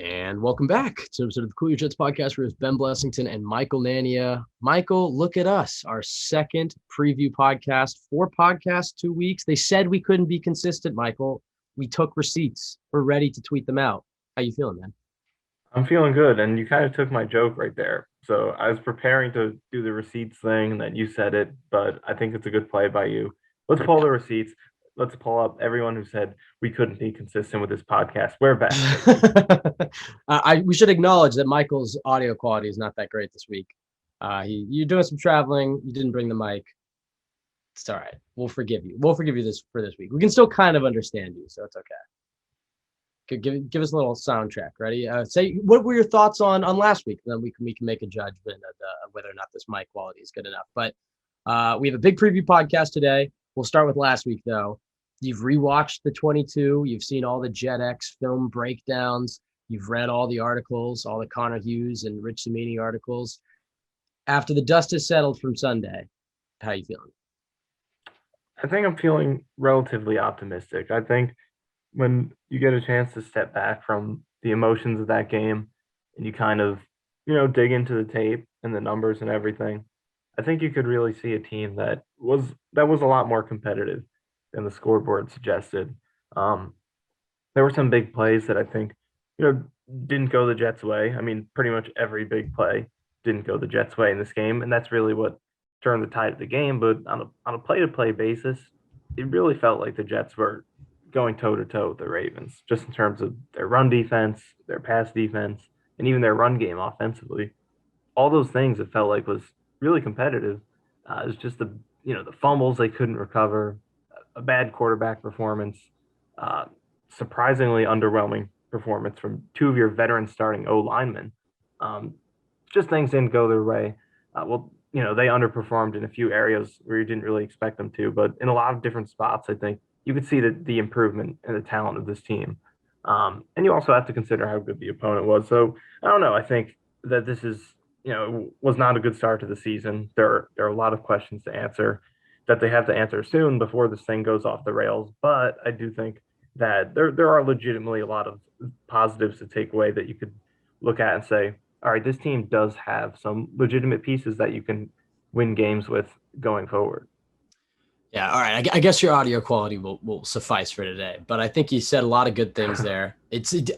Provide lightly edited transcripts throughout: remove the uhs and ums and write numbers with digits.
And welcome back to episode of the Cool Your Jets podcast with Ben Blessington and Michael Nania. Michael, look at us, our second preview podcast, 4 podcasts, 2 weeks. They said we couldn't be consistent, Michael. We took receipts. We're ready to tweet them out. How you feeling, man? I'm feeling good, and you kind of took my joke right there. So I was preparing to do the receipts thing, and then you said it, but I think it's a good play by you. Let's pull Yeah. the receipts. Let's pull up everyone who said we couldn't be consistent with this podcast. We're back, baby. We should acknowledge that Michael's audio quality is not that great this week. You're doing some traveling. You didn't bring the mic. It's all right. We'll forgive you. We'll forgive you this for this week. We can still kind of understand you, so it's okay. Give us a little soundtrack. Ready? Say what were your thoughts on last week? Then we can make a judgment of whether or not this mic quality is good enough. But we have a big preview podcast today. We'll start with last week though. You've rewatched the 22. You've seen all the JetX film breakdowns. You've read all the articles, all the Connor Hughes and Rich Cimini articles. After the dust has settled from Sunday, how you feeling? I think I'm feeling relatively optimistic. I think when you get a chance to step back from the emotions of that game and you kind of, dig into the tape and the numbers and everything, I think you could really see a team that was a lot more competitive than the scoreboard suggested. Um, there were some big plays that I think, you know, didn't go the Jets' way. I mean, pretty much every big play didn't go the Jets' way in this game, and that's really what turned the tide of the game. But on a play-to-play basis, it really felt like the Jets were going toe-to-toe with the Ravens, just in terms of their run defense, their pass defense, and even their run game offensively. All those things it felt like was really competitive. It was just the fumbles they couldn't recover, a bad quarterback performance, uh, surprisingly underwhelming performance from two of your veteran starting O linemen. Um, just things didn't go their way. They underperformed in a few areas where you didn't really expect them to, but in a lot of different spots, I think you could see the improvement and the talent of this team. And you also have to consider how good the opponent was. So I don't know. I think that this is, was not a good start to the season. There are a lot of questions to answer that they have to answer soon before this thing goes off the rails. But I do think that there are legitimately a lot of positives to take away that you could look at and say, all right, this team does have some legitimate pieces that you can win games with going forward. Yeah, all right. I guess your audio quality will suffice for today, but I think you said a lot of good things there.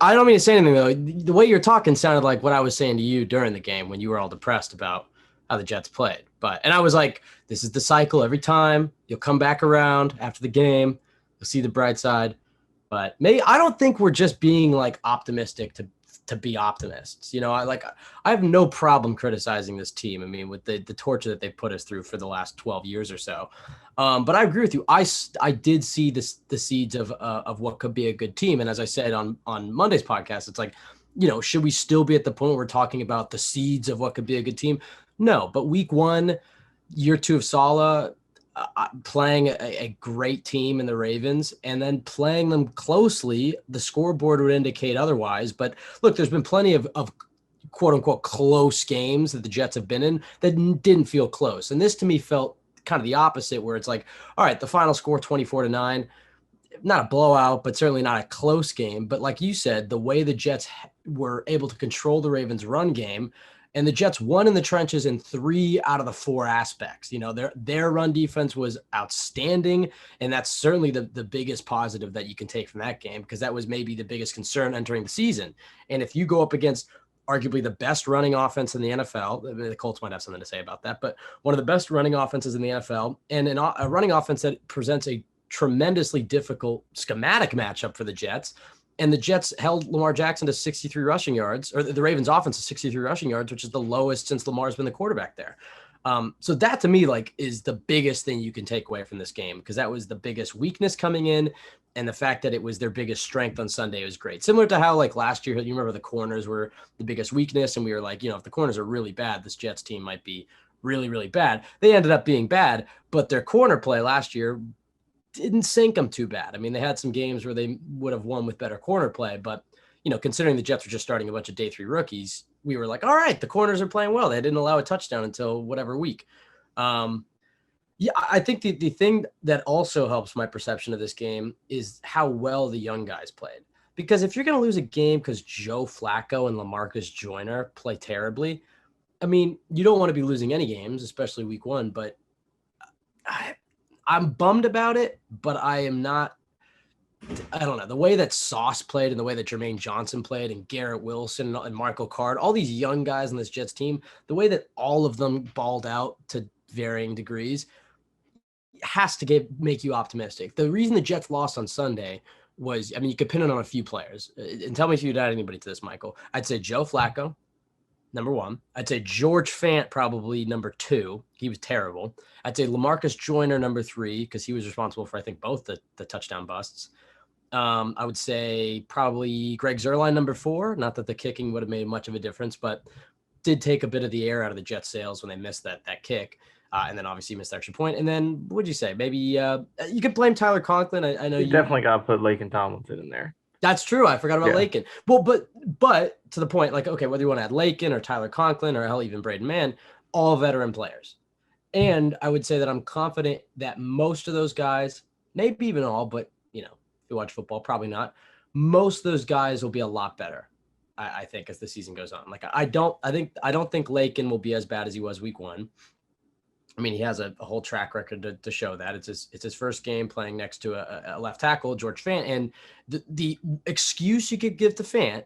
I don't mean to say anything though. The way you're talking sounded like what I was saying to you during the game when you were all depressed about how the Jets played. And I was like, this is the cycle every time. You'll come back around after the game. You'll see the bright side. But maybe I don't think we're just being like optimistic to be optimists. I have no problem criticizing this team. I mean, with the torture that they've put us through for the last 12 years or so. But I agree with you. I did see the seeds of what could be a good team. And as I said on Monday's podcast, it's like, should we still be at the point where we're talking about the seeds of what could be a good team? No, but week 1, year 2 of Saleh, playing a great team in the Ravens and then playing them closely, the scoreboard would indicate otherwise. But look, there's been plenty of quote unquote close games that the Jets have been in that didn't feel close. And this to me felt kind of the opposite, where it's like, all right, the final score 24-9, not a blowout, but certainly not a close game. But like you said, the way the Jets were able to control the Ravens run game, and the Jets won in the trenches in 3 out of the 4 aspects. Their run defense was outstanding, and that's certainly the biggest positive that you can take from that game, because that was maybe the biggest concern entering the season. And if you go up against arguably the best running offense in the NFL, the Colts might have something to say about that, but one of the best running offenses in the NFL, and a running offense that presents a tremendously difficult schematic matchup for the Jets. And the Jets held Lamar Jackson to 63 rushing yards, or the Ravens offense to 63 rushing yards, which is the lowest since Lamar's been the quarterback there. So that to me, is the biggest thing you can take away from this game, because that was the biggest weakness coming in. And the fact that it was their biggest strength on Sunday was great. Similar to how last year, you remember the corners were the biggest weakness. And we were like, if the corners are really bad, this Jets team might be really, really bad. They ended up being bad, but their corner play last year didn't sink them too bad. I mean, they had some games where they would have won with better corner play, but considering the Jets were just starting a bunch of day 3 rookies, we were like, all right, the corners are playing well. They didn't allow a touchdown until whatever week. Yeah, I think the thing that also helps my perception of this game is how well the young guys played. Because if you're going to lose a game because Joe Flacco and LaMarcus Joyner play terribly, I mean, you don't want to be losing any games, especially week one, but I'm bummed about it, but I am not. I don't know. The way that Sauce played and the way that Jermaine Johnson played and Garrett Wilson and Michael Card, all these young guys on this Jets team, the way that all of them balled out to varying degrees has to make you optimistic. The reason the Jets lost on Sunday was, I mean, you could pin it on a few players. And tell me if you'd add anybody to this, Michael. I'd say Joe Flacco, number one. I'd say George Fant, probably number two. He was terrible. I'd say LaMarcus Joyner, number three, because he was responsible for, I think, both the touchdown busts. I would say probably Greg Zuerlein, number four. Not that the kicking would have made much of a difference, but did take a bit of the air out of the Jets' sails when they missed that kick. And then obviously missed the extra point. And then what'd you say? Maybe you could blame Tyler Conklin. I know You definitely got to put Laken Tomlinson in there. That's true. I forgot about Yeah. Laken. Well, but to the point, like, okay, whether you want to add Laken or Tyler Conklin or hell, even Braden Mann, all veteran players. And I would say that I'm confident that most of those guys, maybe even all, but you know, if you watch football, probably not. Most of those guys will be a lot better, I think, as the season goes on. Like, I don't think Laken will be as bad as he was week one. I mean, he has a whole track record to show that. It's his first game playing next to a left tackle, George Fant. And the excuse you could give to Fant,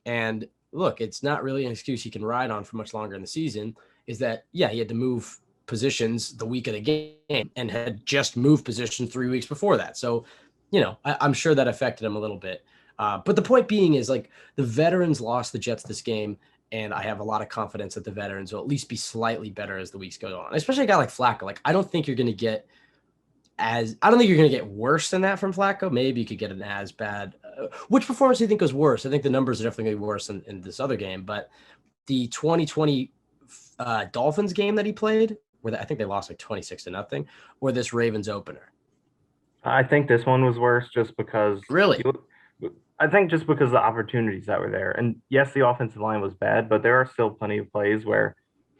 and look, it's not really an excuse he can ride on for much longer in the season, is that, yeah, he had to move positions the week of the game and had just moved positions 3 weeks before that. So, you know, I'm sure that affected him a little bit. But the point being is, like, the veterans lost the Jets this game, and I have a lot of confidence that the veterans will at least be slightly better as the weeks go on, especially a guy like Flacco. Like, I don't think you're going to get worse than that from Flacco. Maybe you could get an as bad. Which performance do you think was worse? I think the numbers are definitely going to be worse in this other game, but the 2020 Dolphins game that he played, where I think they lost like 26-0, or this Ravens opener. I think this one was worse just because Really? I think just because of the opportunities that were there. And yes, the offensive line was bad, but there are still plenty of plays where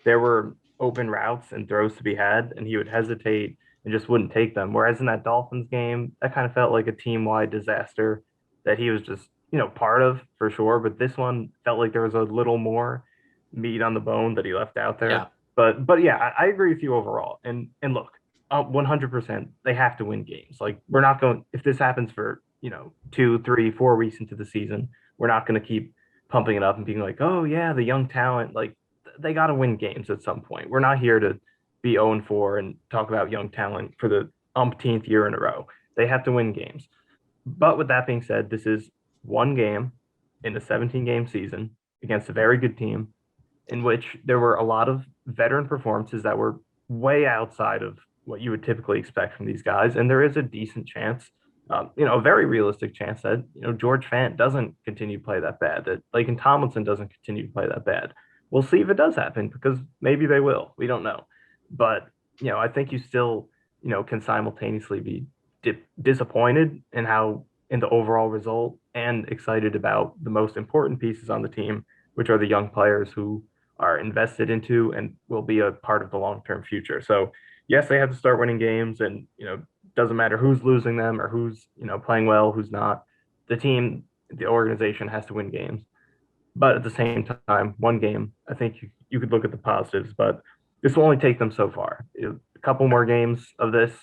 there were open routes and throws to be had, and he would hesitate and just wouldn't take them. Whereas in that Dolphins game, that kind of felt like a team-wide disaster that he was just, part of for sure. But this one felt like there was a little more meat on the bone that he left out there. Yeah. But yeah, I agree with you overall. And look, 100%, they have to win games. Like, we're not going, if this happens for 2, 3, 4 weeks into the season, we're not going to keep pumping it up and being like, oh yeah, the young talent. Like, they got to win games at some point. We're not here to be 0-4 and talk about young talent for the umpteenth year in a row. They have to win games. But with that being said, this is one game in a 17-game season against a very good team, in which there were a lot of veteran performances that were way outside of what you would typically expect from these guys. And there is a decent chance, a very realistic chance that, George Fant doesn't continue to play that bad, that Laken Tomlinson doesn't continue to play that bad. We'll see if it does happen, because maybe they will. We don't know. But, I think you still, can simultaneously be disappointed in the overall result, and excited about the most important pieces on the team, which are the young players who are invested into and will be a part of the long-term future. So yes, they have to start winning games, and, doesn't matter who's losing them or who's, playing well, who's not. The organization has to win games. But at the same time, one game, I think you could look at the positives, but this will only take them so far. A couple more games of this,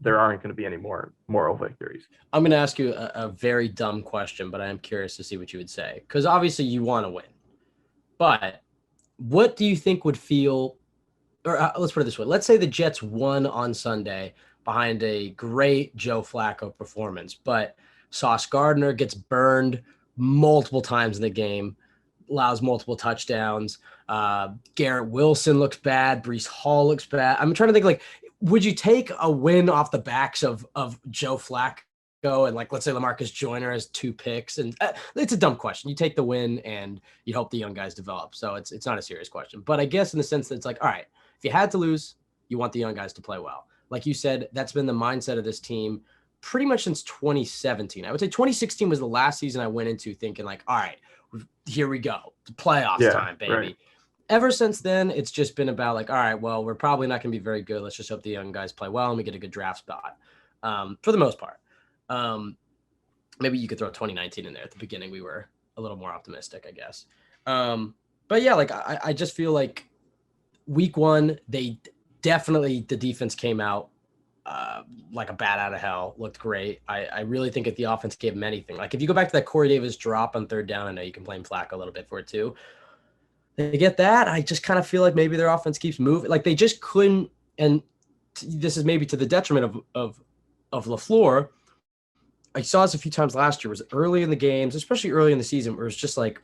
there aren't going to be any more moral victories. I'm going to ask you a very dumb question, but I am curious to see what you would say, because obviously you want to win. But what do you think would feel, or let's put it this way. Let's say the Jets won on Sunday behind a great Joe Flacco performance, but Sauce Gardner gets burned multiple times in the game, allows multiple touchdowns. Garrett Wilson looks bad. Breece Hall looks bad. I'm trying to think, like, would you take a win off the backs of Joe Flacco and, like, let's say LaMarcus Joyner has 2 picks? And it's a dumb question. You take the win and you hope the young guys develop. So it's not a serious question. But I guess in the sense that it's like, all right, if you had to lose, you want the young guys to play well. Like you said, that's been the mindset of this team pretty much since 2017. I would say 2016 was the last season I went into thinking, like, all right, here we go. The playoffs time, baby. Right. Ever since then, it's just been about, like, all right, well, we're probably not going to be very good. Let's just hope the young guys play well and we get a good draft spot, for the most part. maybe you could throw 2019 in there. At the beginning, we were a little more optimistic, I guess. But yeah, like I just feel like week one, they definitely, the defense came out like a bat out of hell, looked great. I really think if the offense gave them anything, like if you go back to that Corey Davis drop on third down, I know you can blame Flacco a little bit for it too. They get that. I just kind of feel like maybe their offense keeps moving. Like they just couldn't, and this is maybe to the detriment of LaFleur. I saw this a few times last year. Was early in the games, especially early in the season, where it's just like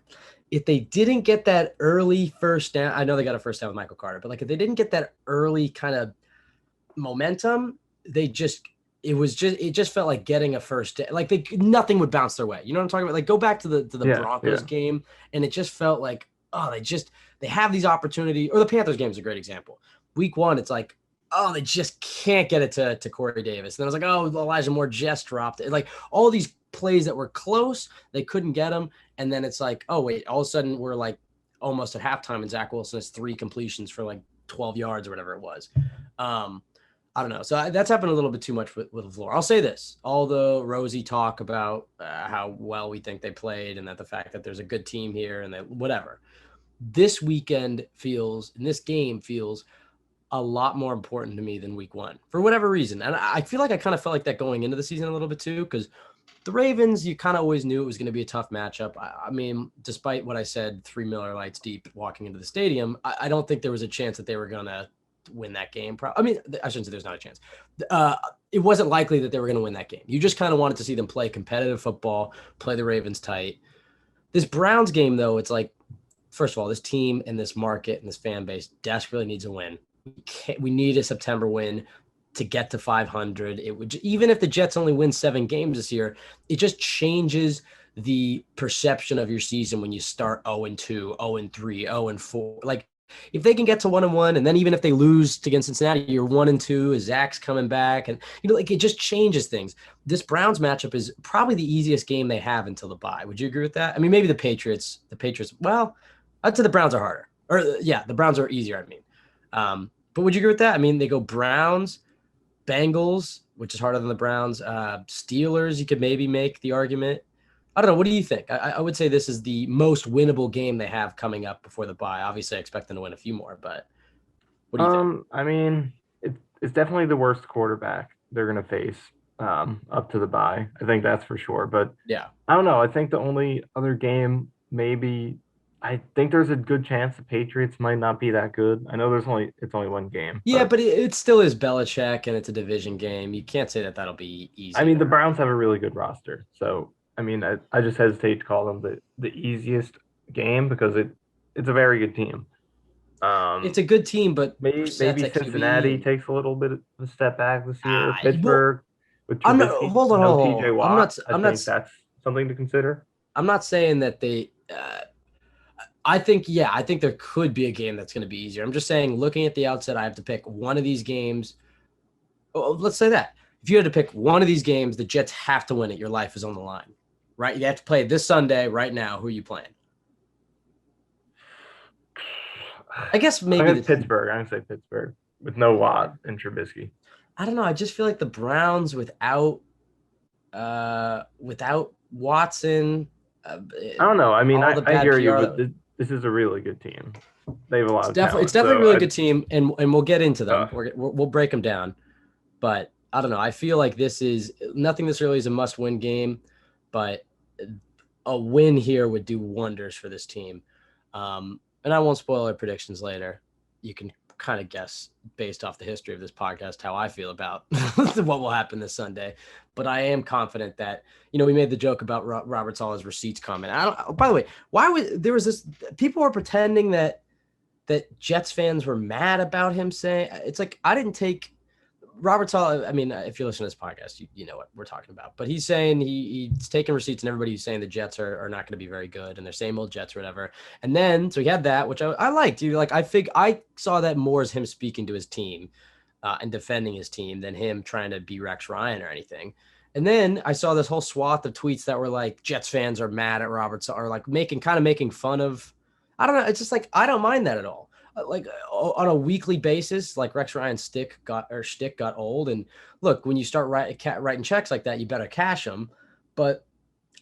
if they didn't get that early first down. I know they got a first down with Michael Carter, but like if they didn't get that early kind of momentum, it just felt like getting a first day. Like nothing would bounce their way. You know what I'm talking about? Like go back to the Broncos game, and it just felt like, oh, they have these opportunities. Or the Panthers game is a great example. Week one, it's like, oh, they just can't get it to Corey Davis. And then I was like, oh, Elijah Moore just dropped it. Like all these plays that were close, they couldn't get them. And then it's like, oh wait, all of a sudden we're like almost at halftime, and Zach Wilson has 3 completions for like 12 yards or whatever it was. I don't know. So that's happened a little bit too much with LaFleur. I'll say this, all the rosy talk about how well we think they played and that the fact that there's a good team here and that whatever. This weekend this game feels a lot more important to me than week one for whatever reason. And I feel like I kind of felt like that going into the season a little bit too, because the Ravens, you kind of always knew it was going to be a tough matchup. I mean, despite what I said, 3 Miller Lights deep walking into the stadium, I don't think there was a chance that they were going to win that game. I mean, I shouldn't say there's not a chance. It wasn't likely that they were going to win that game. You just kind of wanted to see them play competitive football, play the Ravens tight. This Browns game, though, it's like, first of all, this team and this market and this fan base desperately needs a win. We need a September win to get to 500. It would, even if the Jets only win 7 games this year, it just changes the perception of your season when you start 0-2, 0-3, 0-4. Like, if they can get to 1-1, and then even if they lose against Cincinnati, you're 1-2, Zach's coming back, and like it just changes things. This Browns matchup is probably the easiest game they have until the bye. Would you agree with that? I mean, maybe the Patriots. Well, I'd say the Browns are harder, or yeah, the Browns are easier. I mean, but would you agree with that? I mean, they go Browns, Bengals, which is harder than the Browns, Steelers. You could maybe make the argument. I don't know. What do you think? I would say this is the most winnable game they have coming up before the bye. Obviously, I expect them to win a few more, but what do you think? I mean, it's definitely the worst quarterback they're going to face up to the bye. I think that's for sure. But yeah, I don't know. I think the only other game, maybe, I think there's a good chance the Patriots might not be that good. I know it's only one game. Yeah, but it still is Belichick, and it's a division game. You can't say that that'll be easy. I mean, the Browns have a really good roster, so I mean, I just hesitate to call them the easiest game because it's a very good team. It's a good team, but maybe Cincinnati takes a little bit of a step back this year. Pittsburgh with I'm not, hold on, TJ Watt. I think that's something to consider. I'm not saying that they. I think there could be a game that's going to be easier. I'm just saying, looking at the outset, I have to pick one of these games. Oh, let's say that if you had to pick one of these games, the Jets have to win it. Your life is on the line. Right, you have to play this Sunday. Right now, who are you playing? I guess maybe Pittsburgh. I'm gonna say Pittsburgh with no Watt and Trubisky. I don't know. I just feel like the Browns without Watson. I don't know. I mean, I hear you, but this is a really good team. They have a lot of talent. It's definitely a really good team, and we'll get into them. We'll break them down, but I don't know. I feel like this is nothing. This really is a must-win game. But a win here would do wonders for this team. And I won't spoil our predictions later. You can kind of guess based off the history of this podcast how I feel about what will happen this Sunday. But I am confident that, we made the joke about Robert Saleh's receipts comment. By the way, there was this, people were pretending that Jets fans were mad about him saying, it's like, I didn't take Robert Saleh. I mean, if you listen to this podcast, you know what we're talking about. But he's saying he's taking receipts, and everybody's saying the Jets are not going to be very good, and they're same old Jets or whatever. And then so he had that, which I liked. I saw that more as him speaking to his team and defending his team than him trying to be Rex Ryan or anything. And then I saw this whole swath of tweets that were like Jets fans are mad at Robert Saleh, or like making fun of. I don't know. It's just like I don't mind that at all. Like on a weekly basis, like Rex Ryan's shtick got old. And look, when you start writing checks like that, you better cash them. But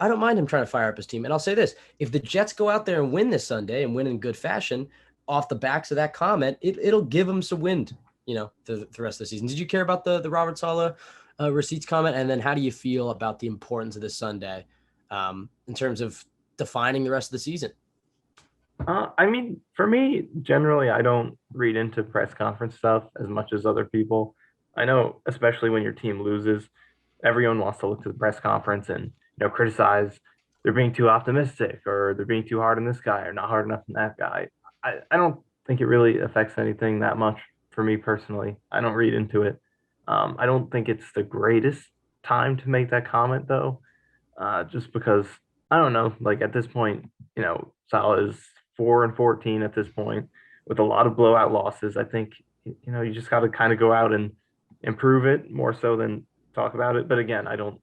I don't mind him trying to fire up his team. And I'll say this: if the Jets go out there and win this Sunday and win in good fashion, off the backs of that comment, it'll give him some wind, the rest of the season. Did you care about the Robert Saleh receipts comment? And then how do you feel about the importance of this Sunday in terms of defining the rest of the season? I mean, for me, generally, I don't read into press conference stuff as much as other people. I know, especially when your team loses, everyone wants to look to the press conference and criticize they're being too optimistic or they're being too hard on this guy or not hard enough on that guy. I don't think it really affects anything that much for me personally. I don't read into it. I don't think it's the greatest time to make that comment though, just because I don't know. Like at this point, Salah is 4-14 at this point with a lot of blowout losses. I think you just got to kind of go out and improve it more so than talk about it. But again, I don't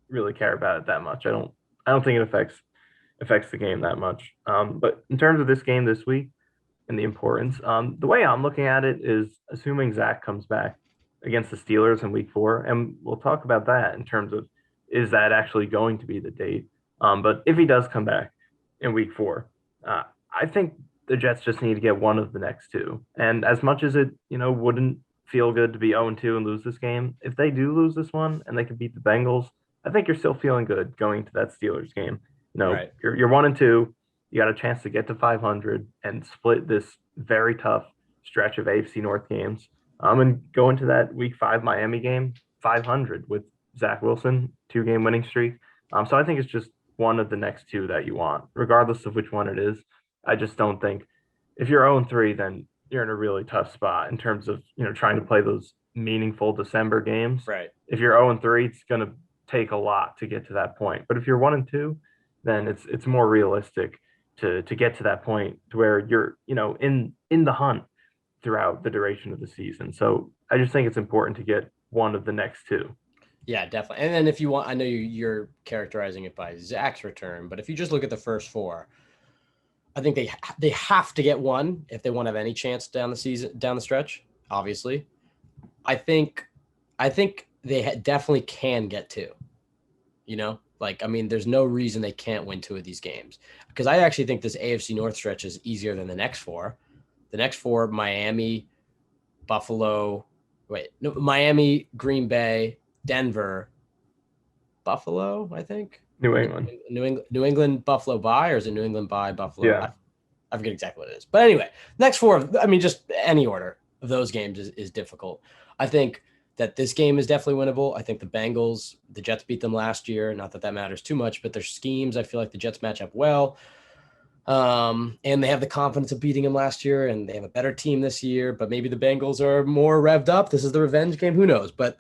really care about it that much. I don't think it affects the game that much. But in terms of this game this week and the importance, the way I'm looking at it is assuming Zach comes back against the Steelers in week 4, and we'll talk about that in terms of is that actually going to be the date? But if he does come back in week 4, I think the Jets just need to get one of the next two. And as much as it, wouldn't feel good to be 0-2 and lose this game, if they do lose this one and they can beat the Bengals, I think you're still feeling good going to that Steelers game. Right. You're 1-2. You got a chance to get to 500 and split this very tough stretch of AFC North games. And go into that Week 5 Miami game 500 with Zach Wilson, 2-game winning streak. So I think it's just one of the next two that you want, regardless of which one it is. I just don't think if you're 0-3, then you're in a really tough spot in terms of trying to play those meaningful December games. Right. If you're 0-3, it's going to take a lot to get to that point. But if you're 1-2, then it's more realistic to get to that point to where you're in the hunt throughout the duration of the season. So I just think it's important to get one of the next two. Yeah, definitely. And then if you want, I know you're characterizing it by Zach's return, but if you just look at the first four, I think they have to get one if they want to have any chance down the stretch. Obviously, I think they definitely can get two. I mean, there's no reason they can't win two of these games because I actually think this AFC North stretch is easier than the next four. The next four: Miami, Buffalo. Miami, Green Bay, Denver, Buffalo. I think. New England. New England, Buffalo by, or is it New England by Buffalo? Yeah. I forget exactly what it is. But anyway, next four, I mean, just any order of those games is difficult. I think that this game is definitely winnable. I think the Jets beat them last year. Not that matters too much, but their schemes, I feel like the Jets match up well. And they have the confidence of beating them last year, and they have a better team this year, but maybe the Bengals are more revved up. This is the revenge game. Who knows? But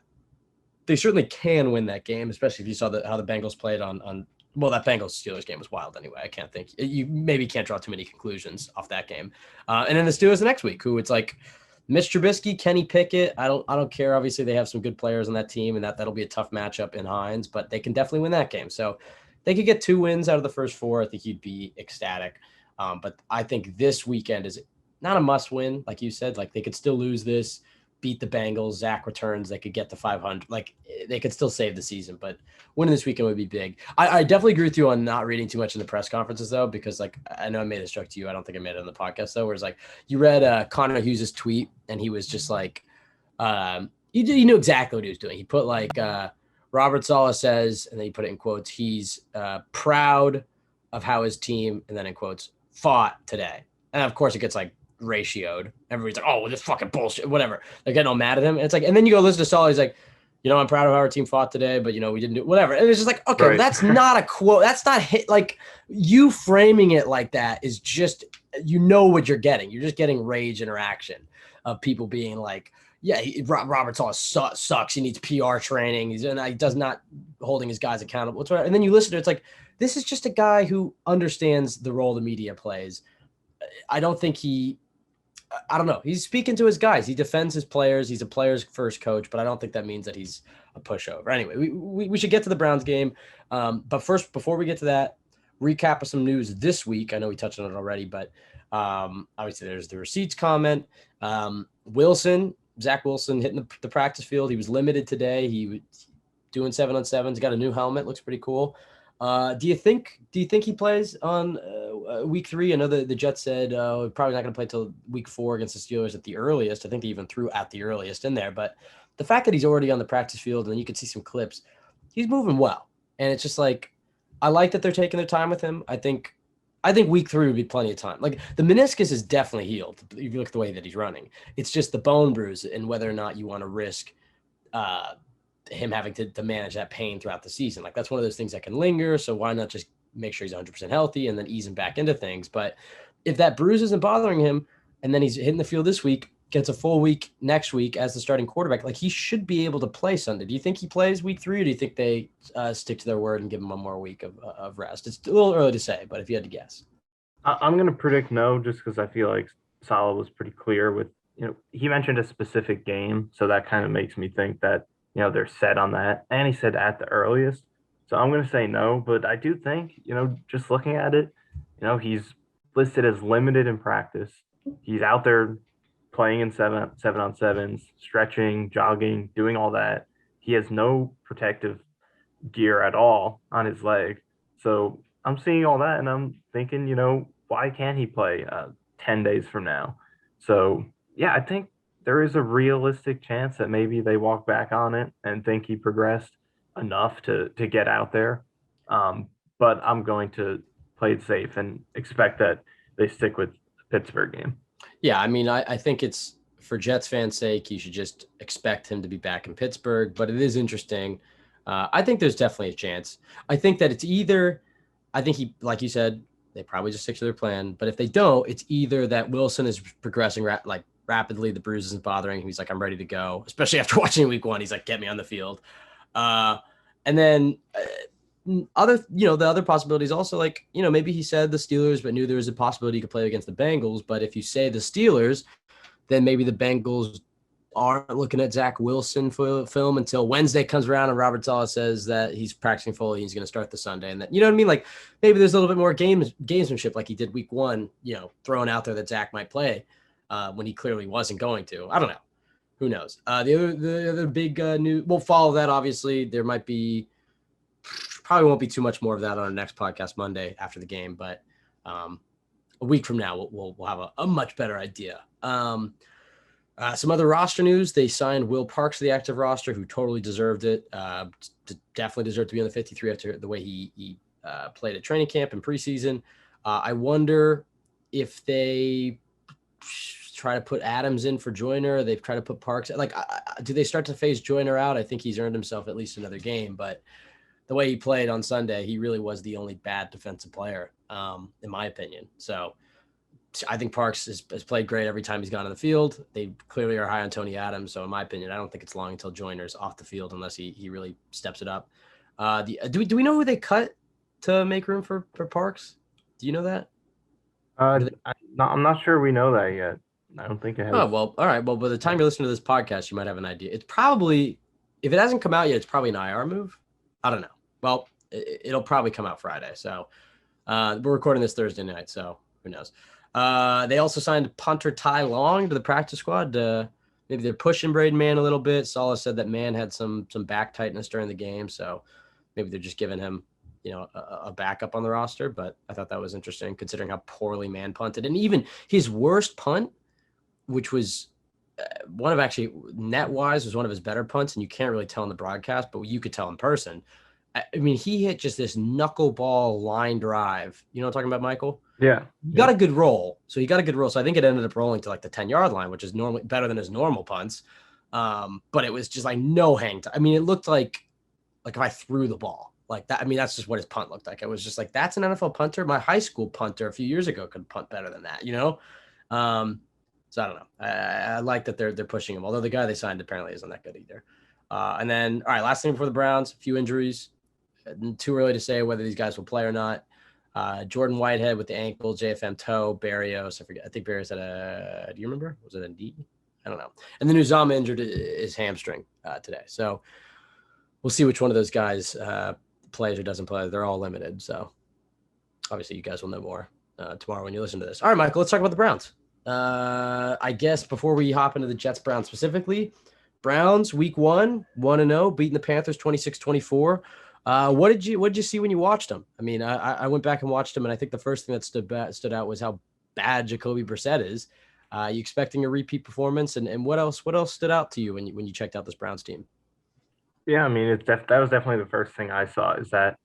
they certainly can win that game, especially if you saw how the Bengals played on that Bengals-Steelers game was wild anyway. I can't think. You maybe can't draw too many conclusions off that game. And then the Steelers the next week, who it's like Mitch Trubisky, Kenny Pickett. I don't care. Obviously, they have some good players on that team, and that'll be a tough matchup in Hines, but they can definitely win that game. So they could get 2 wins out of the first 4. I think you'd be ecstatic. But I think this weekend is not a must-win, like you said. Like they could still lose this, beat the Bengals, Zach returns, they could get to 500. Like they could still save the season, but winning this weekend would be big. I definitely agree with you on not reading too much in the press conferences though, because like I know I made this joke to you. I don't think I made it on the podcast though, where it's like you read Connor Hughes' tweet and he was just like, you knew exactly what he was doing. He put like Robert Saleh says, and then he put it in quotes, he's proud of how his team, and then in quotes, fought today. And of course it gets like ratioed. Everybody's like, oh, well, this fucking bullshit, whatever. They're getting all mad at him. And it's like, and then you go listen to Saul. He's like, I'm proud of how our team fought today, but we didn't do whatever. And it's just like, okay, Right. That's not a quote. That's not hit. Like you framing it like that is just, what you're getting. You're just getting rage interaction of people being like, yeah, Robert Saleh sucks. He needs PR training. He does not holding his guys accountable. Whatsoever. And then you listen to it, it's like, this is just a guy who understands the role the media plays. I don't think I don't know. He's speaking to his guys. He defends his players. He's a player's first coach, but I don't think that means that he's a pushover. Anyway, we should get to the Browns game. But first, before we get to that, recap of some news this week. I know we touched on it already, but obviously there's the receipts comment. Zach Wilson hitting the practice field. He was limited today. He was doing 7-on-7s, got a new helmet. Looks pretty cool. Do you think he plays on week 3? I know the Jets said probably not going to play till week 4 against the Steelers at the earliest. I think they even threw at the earliest in there. But the fact that he's already on the practice field and you can see some clips, he's moving well. And it's just like, I like that they're taking their time with him. I think week 3 would be plenty of time. Like the meniscus is definitely healed. If you look at the way that he's running, it's just the bone bruise and whether or not you want to risk him having to manage that pain throughout the season. Like that's one of those things that can linger. So why not just make sure he's 100% healthy and then ease him back into things? But if that bruise isn't bothering him and then he's hitting the field this week, gets a full week next week as the starting quarterback, like he should be able to play Sunday. Do you think he plays week 3 or do you think they stick to their word and give him one more week of rest? It's a little early to say, but if you had to guess. I'm going to predict no, just because I feel like Saleh was pretty clear with, he mentioned a specific game. So that kind of makes me think that, they're set on that. And he said at the earliest. So I'm going to say no, but I do think, just looking at it, he's listed as limited in practice. He's out there playing in 7-on-7s, stretching, jogging, doing all that. He has no protective gear at all on his leg. So I'm seeing all that and I'm thinking, why can't he play 10 days from now? So yeah, I think there is a realistic chance that maybe they walk back on it and think he progressed enough to get out there. But I'm going to play it safe and expect that they stick with the Pittsburgh game. Yeah, I mean, I think it's for Jets fans' sake, you should just expect him to be back in Pittsburgh. But it is interesting. I think there's definitely a chance. I think that it's either, I think he, like you said, they probably just stick to their plan. But if they don't, it's either that Wilson is progressing rapidly, the bruise isn't bothering him. He's like, I'm ready to go. Especially after watching week 1, he's like, get me on the field. And then the other possibilities also, like, maybe he said the Steelers, but knew there was a possibility he could play against the Bengals. But if you say the Steelers, then maybe the Bengals aren't looking at Zach Wilson film until Wednesday comes around and Robert Saleh says that he's practicing fully. He's going to start the Sunday. And that, you know what I mean? Like maybe there's a little bit more gamesmanship like he did week 1, throwing out there that Zach might play when he clearly wasn't going to. I don't know. Who knows? The other big news, we'll follow that. Obviously there might be, probably won't be too much more of that on our next podcast Monday after the game, but a week from now, we'll have a much better idea. Some other roster news: they signed Will Parks to the active roster, who totally deserved it. Definitely deserved to be on the 53 after the way he played at training camp and preseason. I wonder if they try to put Adams in for Joyner. They've tried to put Parks. Like, do they start to phase Joyner out? I think he's earned himself at least another game, but the way he played on Sunday, he really was the only bad defensive player, in my opinion. So I think Parks has played great every time he's gone on the field. They clearly are high on Tony Adams. So in my opinion, I don't think it's long until Joyner's off the field unless he really steps it up. Do we know who they cut to make room for Parks? Do you know that? I'm not sure we know that yet. I don't think it has. Oh, well, all right. Well, by the time you're listening to this podcast, you might have an idea. It's probably, if it hasn't come out yet, it's probably an IR move. I don't know. Well, it'll probably come out Friday. So we're recording this Thursday night. So who knows? They also signed punter Ty Long to the practice squad. Maybe they're pushing Braden Mann a little bit. Saleh said that Mann had some back tightness during the game. So maybe they're just giving him, a backup on the roster. But I thought that was interesting considering how poorly Mann punted. And even his worst punt, which was one of actually net-wise was one of his better punts, and you can't really tell in the broadcast, but you could tell in person. I mean, he hit just this knuckleball line drive. You know what I'm talking about, Michael? Yeah. He got a good roll. So I think it ended up rolling to like the 10-yard line, which is normally better than his normal punts. But it was just like no hang time. I mean, it looked like if I threw the ball like that. I mean, that's just what his punt looked like. It was just like, that's an NFL punter. My high school punter a few years ago could punt better than that, So I don't know. I like that they're pushing him, although the guy they signed apparently isn't that good either. And then, all right, last thing before the Browns, a few injuries. Too early to say whether these guys will play or not. Jordan Whitehead with the ankle, JFM toe, Barrios. I forget. I think Barrios had do you remember? Was it a knee? I don't know. And then Uzama injured his hamstring today. So we'll see which one of those guys plays or doesn't play. They're all limited. So obviously you guys will know more tomorrow when you listen to this. All right, Michael, let's talk about the Browns. I guess before we hop into the Jets Browns specifically, Browns week 1, 1-0, beating the Panthers 26-24. What did you see when you watched them? I mean, I went back and watched them, and I think the first thing that stood out was how bad Jacoby Brissett is. You expecting a repeat performance, and what else stood out to you when you checked out this Browns team? Yeah, I mean, that was definitely the first thing I saw is that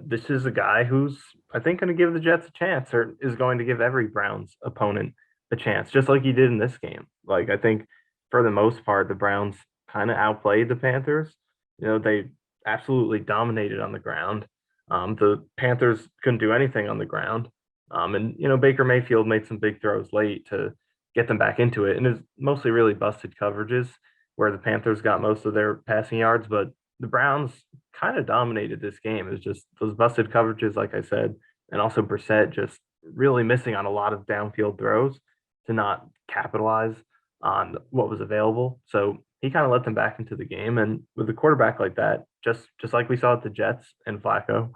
this is a guy who's, I think, going to give the Jets a chance, or is going to give every Browns opponent a chance, just like he did in this game. Like, I think for the most part, the Browns kind of outplayed the Panthers. They absolutely dominated on the ground. The Panthers couldn't do anything on the ground. And, Baker Mayfield made some big throws late to get them back into it. And it's mostly really busted coverages where the Panthers got most of their passing yards, but the Browns kind of dominated this game. It was just those busted coverages, like I said, and also Brissett just really missing on a lot of downfield throws to not capitalize on what was available. So he kind of let them back into the game. And with a quarterback like that, just like we saw at the Jets and Flacco,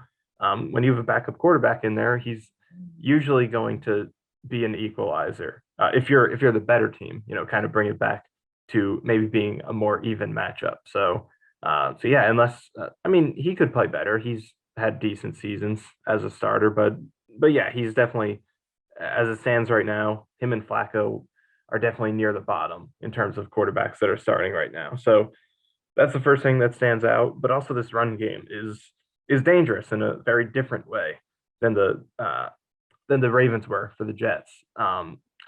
when you have a backup quarterback in there, he's usually going to be an equalizer. If you're the better team, kind of bring it back to maybe being a more even matchup. So yeah, unless I mean he could play better. He's had decent seasons as a starter, but yeah, he's definitely as it stands right now. Him and Flacco are definitely near the bottom in terms of quarterbacks that are starting right now. So that's the first thing that stands out. But also, this run game is dangerous in a very different way than the Ravens were for the Jets.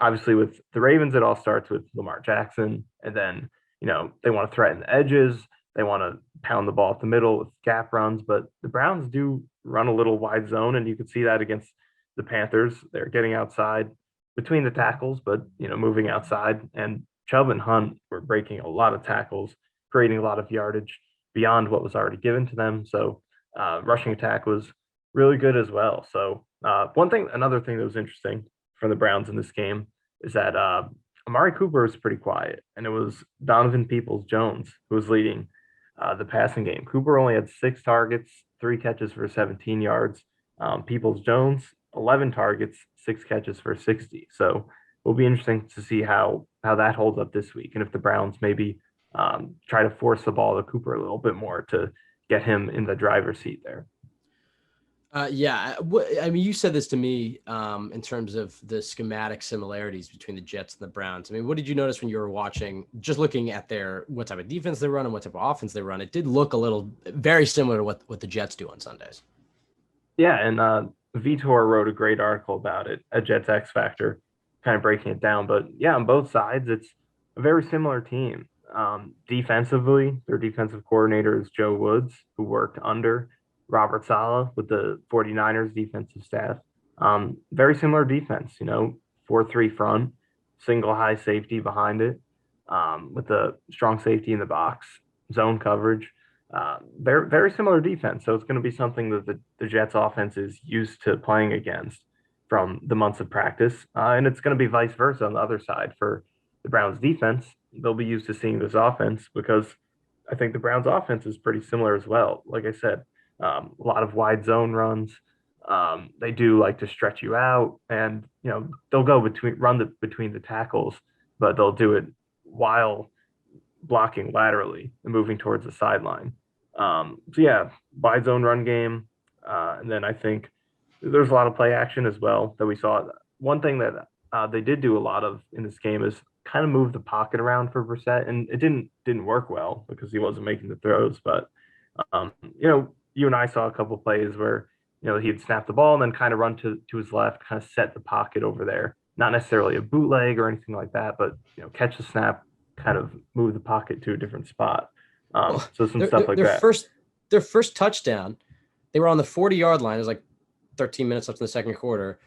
Obviously, with the Ravens, it all starts with Lamar Jackson, and then they want to threaten the edges. They want to pound the ball at the middle with gap runs, but the Browns do run a little wide zone, and you could see that against the Panthers. They're getting outside between the tackles, but moving outside. And Chubb and Hunt were breaking a lot of tackles, creating a lot of yardage beyond what was already given to them. So rushing attack was really good as well. So another thing that was interesting from the Browns in this game is that Amari Cooper was pretty quiet, and it was Donovan Peoples-Jones who was leading the passing game. Cooper only had 6 targets, 3 catches for 17 yards. Peoples-Jones, 11 targets, 6 catches for 60. So it'll be interesting to see how that holds up this week, and if the Browns maybe try to force the ball to Cooper a little bit more to get him in the driver's seat there. Yeah, I mean, you said this to me in terms of the schematic similarities between the Jets and the Browns. I mean, what did you notice when you were watching, just looking at what type of defense they run and what type of offense they run? It did look a little very similar to what the Jets do on Sundays. Yeah, and Vitor wrote a great article about it at Jets X Factor, kind of breaking it down. But yeah, on both sides, it's a very similar team. Defensively, their defensive coordinator is Joe Woods, who worked under Robert Saleh with the 49ers defensive staff. Very similar defense, 4-3 front, single high safety behind it, with a strong safety in the box, zone coverage. Very, very similar defense. So it's going to be something that the Jets offense is used to playing against from the months of practice. And it's going to be vice versa on the other side for the Browns defense. They'll be used to seeing this offense because I think the Browns offense is pretty similar as well. Like I said, a lot of wide zone runs. They do like to stretch you out, and they'll go between the tackles, but they'll do it while blocking laterally and moving towards the sideline. So yeah, wide zone run game, and then I think there's a lot of play action as well that we saw. One thing that they did do a lot of in this game is kind of move the pocket around for Brissett, and it didn't work well because he wasn't making the throws. But you and I saw a couple plays where he'd snap the ball and then kind of run to his left, kind of set the pocket over there. Not necessarily a bootleg or anything like that, but catch the snap, kind of move the pocket to a different spot. Well, So some their, stuff their, like their that. first their first touchdown, they were on the 40-yard line. It was like 13 minutes left in the second quarter.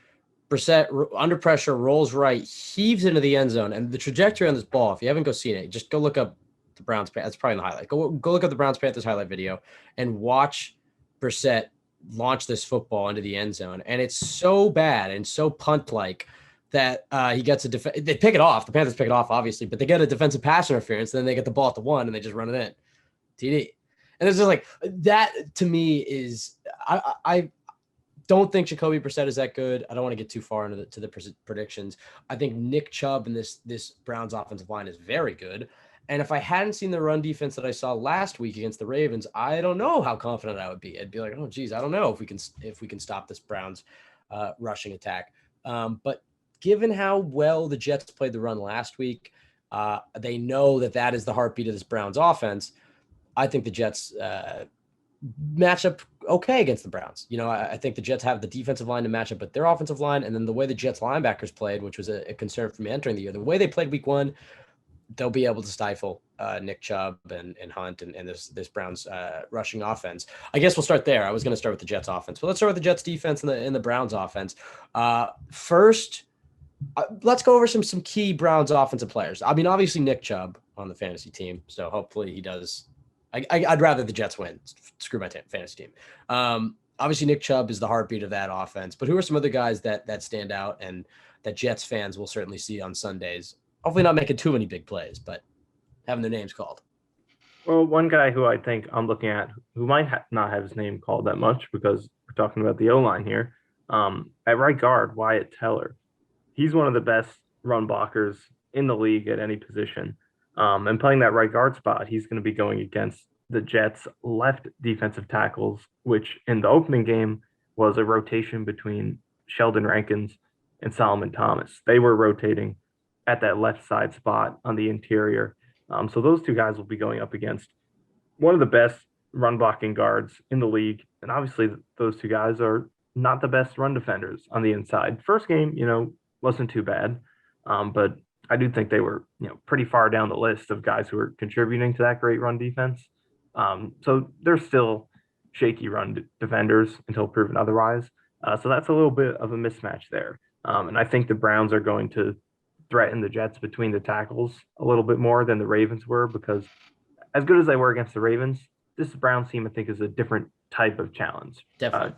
Brissett under pressure rolls right, heaves into the end zone, and the trajectory on this ball. If you haven't seen it, just go look up the Browns. That's probably in the highlight. Go look up the Browns Panthers highlight video and watch Brissett launch this football into the end zone. And it's so bad and so punt like that he gets they pick it off. The Panthers pick it off, obviously, but they get a defensive pass interference. Then they get the ball at the 1 and they just run it in. TD. And it's just like that to me is I don't think Jacoby Brissett is that good. I don't want to get too far into the predictions. I think Nick Chubb and this Browns offensive line is very good. And if I hadn't seen the run defense that I saw last week against the Ravens, I don't know how confident I would be. I'd be like, oh, geez, I don't know if we can stop this Browns rushing attack. But given how well the Jets played the run last week, they know that is the heartbeat of this Browns offense. I think the Jets match up okay against the Browns. I think the Jets have the defensive line to match up with their offensive line, and then the way the Jets linebackers played, which was a concern for me entering the year, the way they played week one, they'll be able to stifle Nick Chubb and Hunt and this Browns rushing offense. I guess we'll start there. I was going to start with the Jets offense, but let's start with the Jets defense and the Browns offense. First, let's go over some key Browns offensive players. I mean, obviously Nick Chubb on the fantasy team, so hopefully he does. I'd rather the Jets win. Screw my fantasy team. Obviously Nick Chubb is the heartbeat of that offense, but who are some other guys that stand out and that Jets fans will certainly see on Sundays? Hopefully not making too many big plays, but having their names called. Well, one guy who I think I'm looking at who might not have his name called that much because we're talking about the O-line here. At right guard, Wyatt Teller. He's one of the best run blockers in the league at any position. And playing that right guard spot, he's going to be going against the Jets' left defensive tackles, which in the opening game was a rotation between Sheldon Rankins and Solomon Thomas. They were rotating at that left side spot on the interior. So those two guys will be going up against one of the best run blocking guards in the league. And obviously those two guys are not the best run defenders on the inside. First game, wasn't too bad. But I do think they were, pretty far down the list of guys who are contributing to that great run defense. So they're still shaky run defenders until proven otherwise. So that's a little bit of a mismatch there. And I think the Browns are going to threaten the Jets between the tackles a little bit more than the Ravens were, because as good as they were against the Ravens, this Browns team, I think, is a different type of challenge.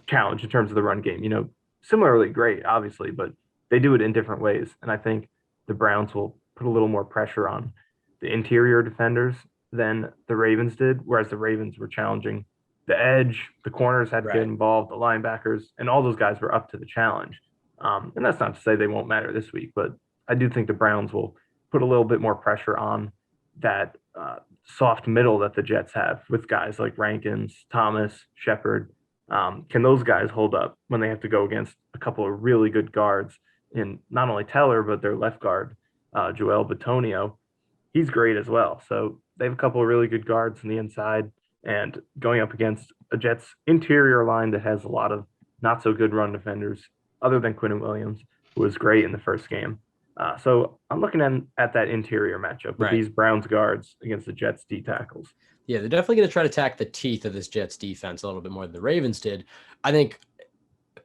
Challenge in terms of the run game. Similarly great, obviously, but they do it in different ways. And I think the Browns will put a little more pressure on the interior defenders than the Ravens did, whereas the Ravens were challenging the edge, the corners had to get involved, the linebackers, and all those guys were up to the challenge. And that's not to say they won't matter this week, but I do think the Browns will put a little bit more pressure on that soft middle that the Jets have with guys like Rankins, Thomas, Shepard. Can those guys hold up when they have to go against a couple of really good guards in not only Teller, but their left guard, Joel Bitonio? He's great as well. So they have a couple of really good guards on the inside, and going up against a Jets interior line that has a lot of not so good run defenders, other than Quinnen Williams, who was great in the first game. So I'm looking at that interior matchup with these Browns guards against the Jets D tackles. Yeah, they're definitely going to try to attack the teeth of this Jets defense a little bit more than the Ravens did. I think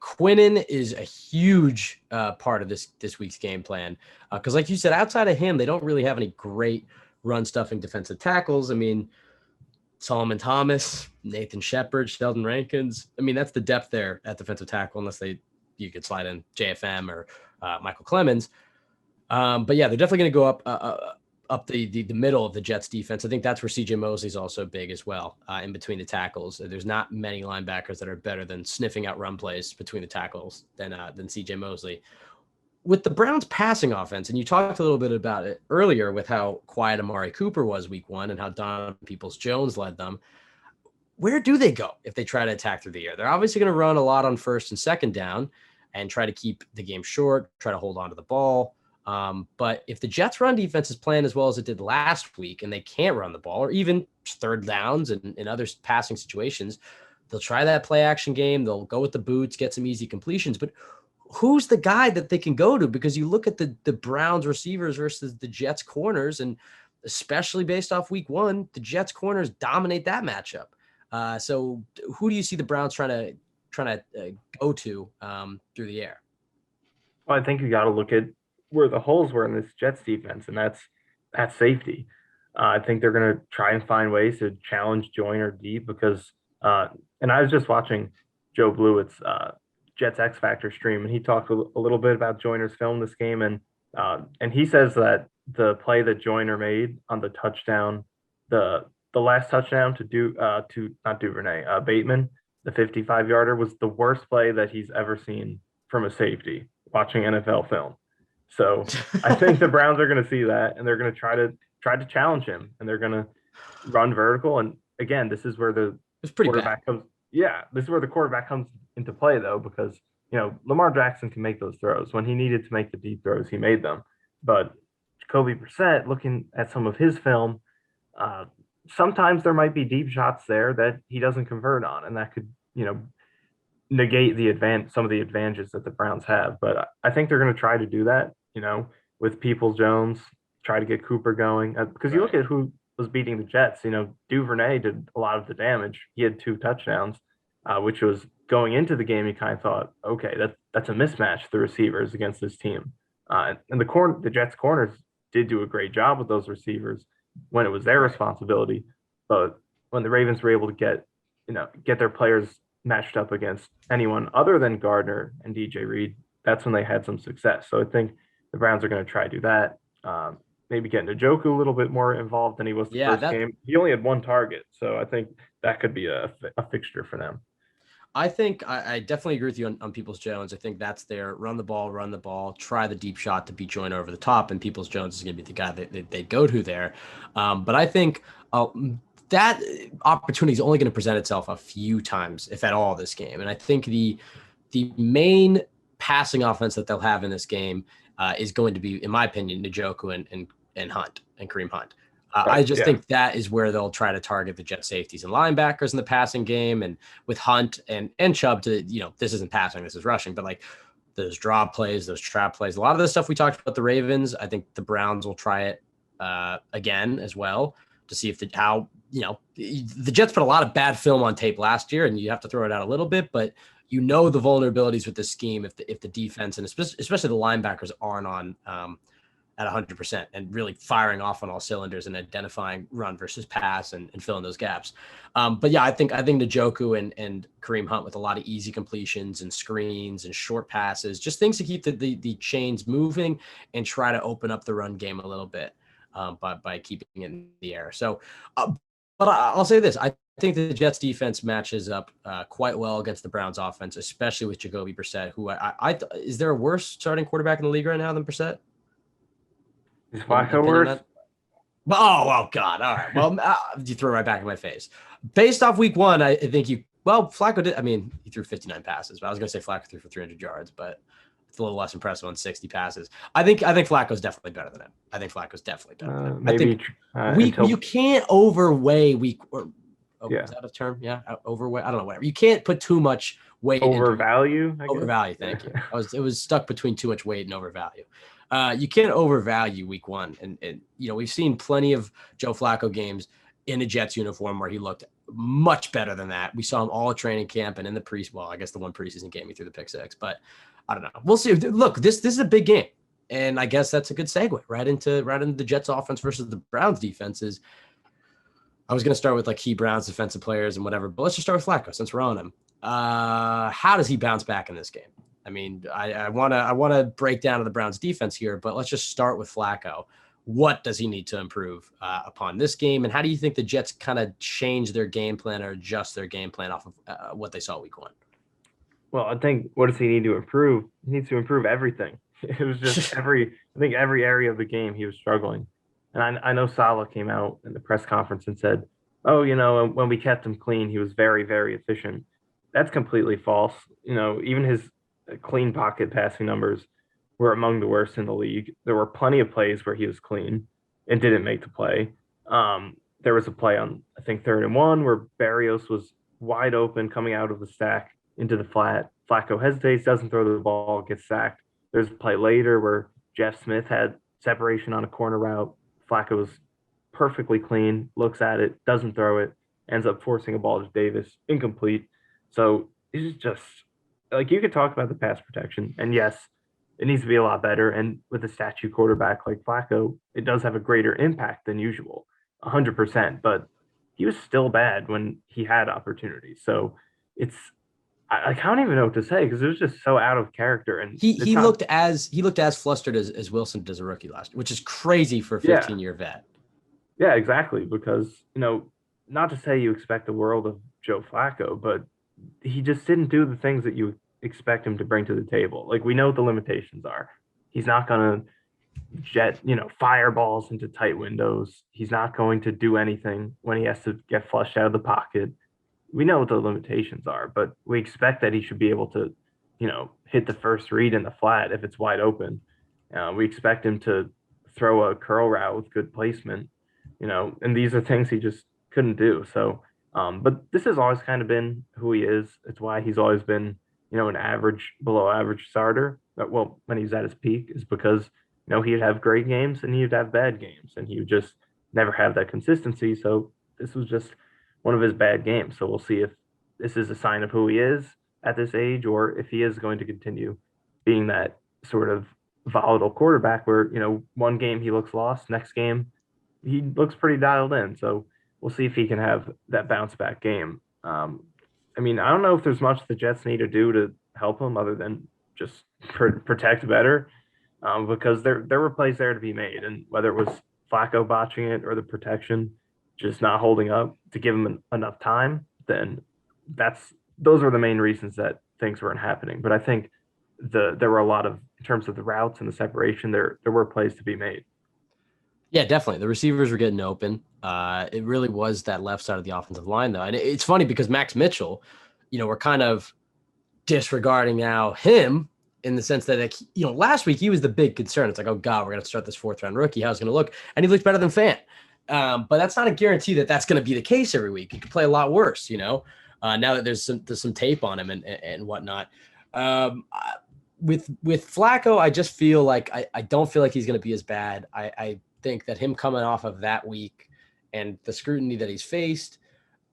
Quinnen is a huge part of this week's game plan because, like you said, outside of him, they don't really have any great run-stuffing defensive tackles. I mean, Solomon Thomas, Nathan Shepard, Sheldon Rankins. I mean, that's the depth there at defensive tackle, unless you could slide in JFM or Michael Clemens. But yeah, they're definitely going to go up the middle of the Jets defense. I think that's where CJ Mosley's also big as well, in between the tackles. There's not many linebackers that are better than sniffing out run plays between the tackles than CJ Mosley. With the Browns passing offense, and you talked a little bit about it earlier with how quiet Amari Cooper was week one and how Donovan Peoples-Jones led them. Where do they go if they try to attack through the air? They're obviously going to run a lot on first and second down and try to keep the game short, try to hold on to the ball. But if the Jets run defense is playing as well as it did last week and they can't run the ball, or even third downs and in other passing situations, they'll try that play action game. They'll go with the boots, get some easy completions. But who's the guy that they can go to? Because you look at the Browns receivers versus the Jets corners, and especially based off week one, the Jets corners dominate that matchup. So who do you see the Browns trying to go to through the air? Well, I think you got to look at where the holes were in this Jets defense, and that's safety. I think they're going to try and find ways to challenge Joyner deep because, and I was just watching Joe Blewett's Jets X Factor stream, and he talked a little bit about Joyner's film this game, and he says that the play that Joyner made on the touchdown, the last touchdown to not Duvernay, Bateman, the 55-yarder, was the worst play that he's ever seen from a safety watching NFL film. So I think the Browns are going to see that, and they're going to try try to challenge him, and they're going to run vertical. And again, this is where the It's pretty bad. quarterback comes. Yeah, this is where the quarterback comes into play, though, because Lamar Jackson can make those throws. When he needed to make the deep throws, he made them. But Jacoby Brissett, looking at some of his film, uh, sometimes there might be deep shots there that he doesn't convert on, and that could negate some of the advantages that the Browns have. But I think they're going to try to do that, with Peoples-Jones, try to get Cooper going. Because you look Right. at who was beating the Jets, Duvernay did a lot of the damage. He had 2 touchdowns, which was going into the game. You kind of thought, okay, that's a mismatch, the receivers against this team. And the Jets corners did do a great job with those receivers when it was their Right. responsibility. But when the Ravens were able to get their players matched up against anyone other than Gardner and DJ Reed, that's when they had some success. So I think the Browns are going to try to do that. Maybe get Njoku a little bit more involved than he was the Yeah, first that game. He only had 1 target, so I think that could be a fixture for them. I think I definitely agree with you on Peoples-Jones. I think that's their run the ball, try the deep shot to beat Joyner over the top, and Peoples-Jones is going to be the guy that they go to there. But I think that opportunity is only going to present itself a few times, if at all, this game. And I think the main passing offense that they'll have in this game is going to be, in my opinion, Njoku and Hunt and Kareem Hunt. I Right. just Yeah. think that is where they'll try to target the Jet safeties and linebackers in the passing game, and with Hunt and Chubb to, this isn't passing, this is rushing, but like those draw plays, those trap plays, a lot of the stuff we talked about the Ravens, I think the Browns will try it again as well to see if the Jets put a lot of bad film on tape last year, and you have to throw it out a little bit, but the vulnerabilities with this scheme if the defense and especially the linebackers aren't on at 100% and really firing off on all cylinders and identifying run versus pass and filling those gaps. But yeah, I think Njoku and Kareem Hunt with a lot of easy completions and screens and short passes, just things to keep the chains moving and try to open up the run game a little bit by keeping it in the air. So, but I'll say this: I think the Jets defense matches up quite well against the Browns offense, especially with Jacoby Brissett, who is there a worse starting quarterback in the league right now than Brissett? Is In Flacco opinion, worse? that. Oh, God. All right. Well, you threw it right back in my face. Based off week one, I think Flacco did. I mean, he threw 59 passes, but I was going to say Flacco threw for 300 yards, but it's a little less impressive on 60 passes. I think Flacco's definitely better than him. I think Flacco's definitely better than him. I Maybe think you until can't overweigh week or yeah, is that a term? Yeah. Overweight. I don't know, whatever. You can't put too much weight into overvalue, I guess. overvalue. Thank you. It was stuck between too much weight and overvalue. You can't overvalue week one. And we've seen plenty of Joe Flacco games in a Jets uniform where he looked much better than that. We saw him all at training camp and in the I guess the one preseason game he threw the pick six, but I don't know. We'll see. Look, this is a big game. And I guess that's a good segue right into the Jets offense versus the Browns defenses. I was going to start with like key Browns defensive players and whatever, but let's just start with Flacco since we're on him. How does he bounce back in this game? I mean, I want to break down to the Browns defense here, but let's just start with Flacco. What does he need to improve upon this game, and how do you think the Jets kind of change their game plan or adjust their game plan off of what they saw week one? Well, I think what does he need to improve? He needs to improve everything. It was just I think every area of the game he was struggling. And I know Salah came out in the press conference and said, "Oh, when we kept him clean, he was very, very efficient." That's completely false. Even his clean pocket passing numbers were among the worst in the league. There were plenty of plays where he was clean and didn't make the play. There was a play on, I think, 3rd and 1 where Barrios was wide open coming out of the stack into the flat. Flacco hesitates, doesn't throw the ball, gets sacked. There's a play later where Jeff Smith had separation on a corner route. Flacco was perfectly clean, looks at it, doesn't throw it, ends up forcing a ball to Davis, incomplete. So it's just like you could talk about the pass protection, and yes, it needs to be a lot better. And with a statue quarterback like Flacco, it does have a greater impact than usual, 100%. But he was still bad when he had opportunities. So it's I can't even know what to say because it was just so out of character. And He looked as flustered as Wilson did as a rookie last year, which is crazy for a yeah, 15-year vet. yeah, exactly. Because not to say you expect the world of Joe Flacco, but he just didn't do the things that you expect him to bring to the table. Like we know what the limitations are. He's not gonna jet, fireballs into tight windows. He's not going to do anything when he has to get flushed out of the pocket. We know what the limitations are, but we expect that he should be able to, hit the first read in the flat if it's wide open. We expect him to throw a curl route with good placement, and these are things he just couldn't do. So, but this has always kind of been who he is. It's why he's always been, an average, below average starter. Well, when he's at his peak, is because, he'd have great games and he'd have bad games, and he would just never have that consistency. So this was just one of his bad games. So we'll see if this is a sign of who he is at this age, or if he is going to continue being that sort of volatile quarterback where, one game he looks lost, next game he looks pretty dialed in. So we'll see if he can have that bounce back game. I mean, I don't know if there's much the Jets need to do to help him other than just protect better, because there were plays there to be made, and whether it was Flacco botching it or the protection just not holding up to give him enough time, then those were the main reasons that things weren't happening. But I think there were a lot of, in terms of the routes and the separation, there were plays to be made. Yeah, definitely. The receivers were getting open. It really was that left side of the offensive line, though. And it's funny because Max Mitchell, we're kind of disregarding now him in the sense that, like, last week he was the big concern. It's like, oh, God, we're going to start this fourth round rookie. How's it going to look? And he looked better than Fant. But that's not a guarantee that that's going to be the case every week. He could play a lot worse, now that there's some tape on him and whatnot. With Flacco, I just feel like I don't feel like he's going to be as bad. I think that him coming off of that week and the scrutiny that he's faced,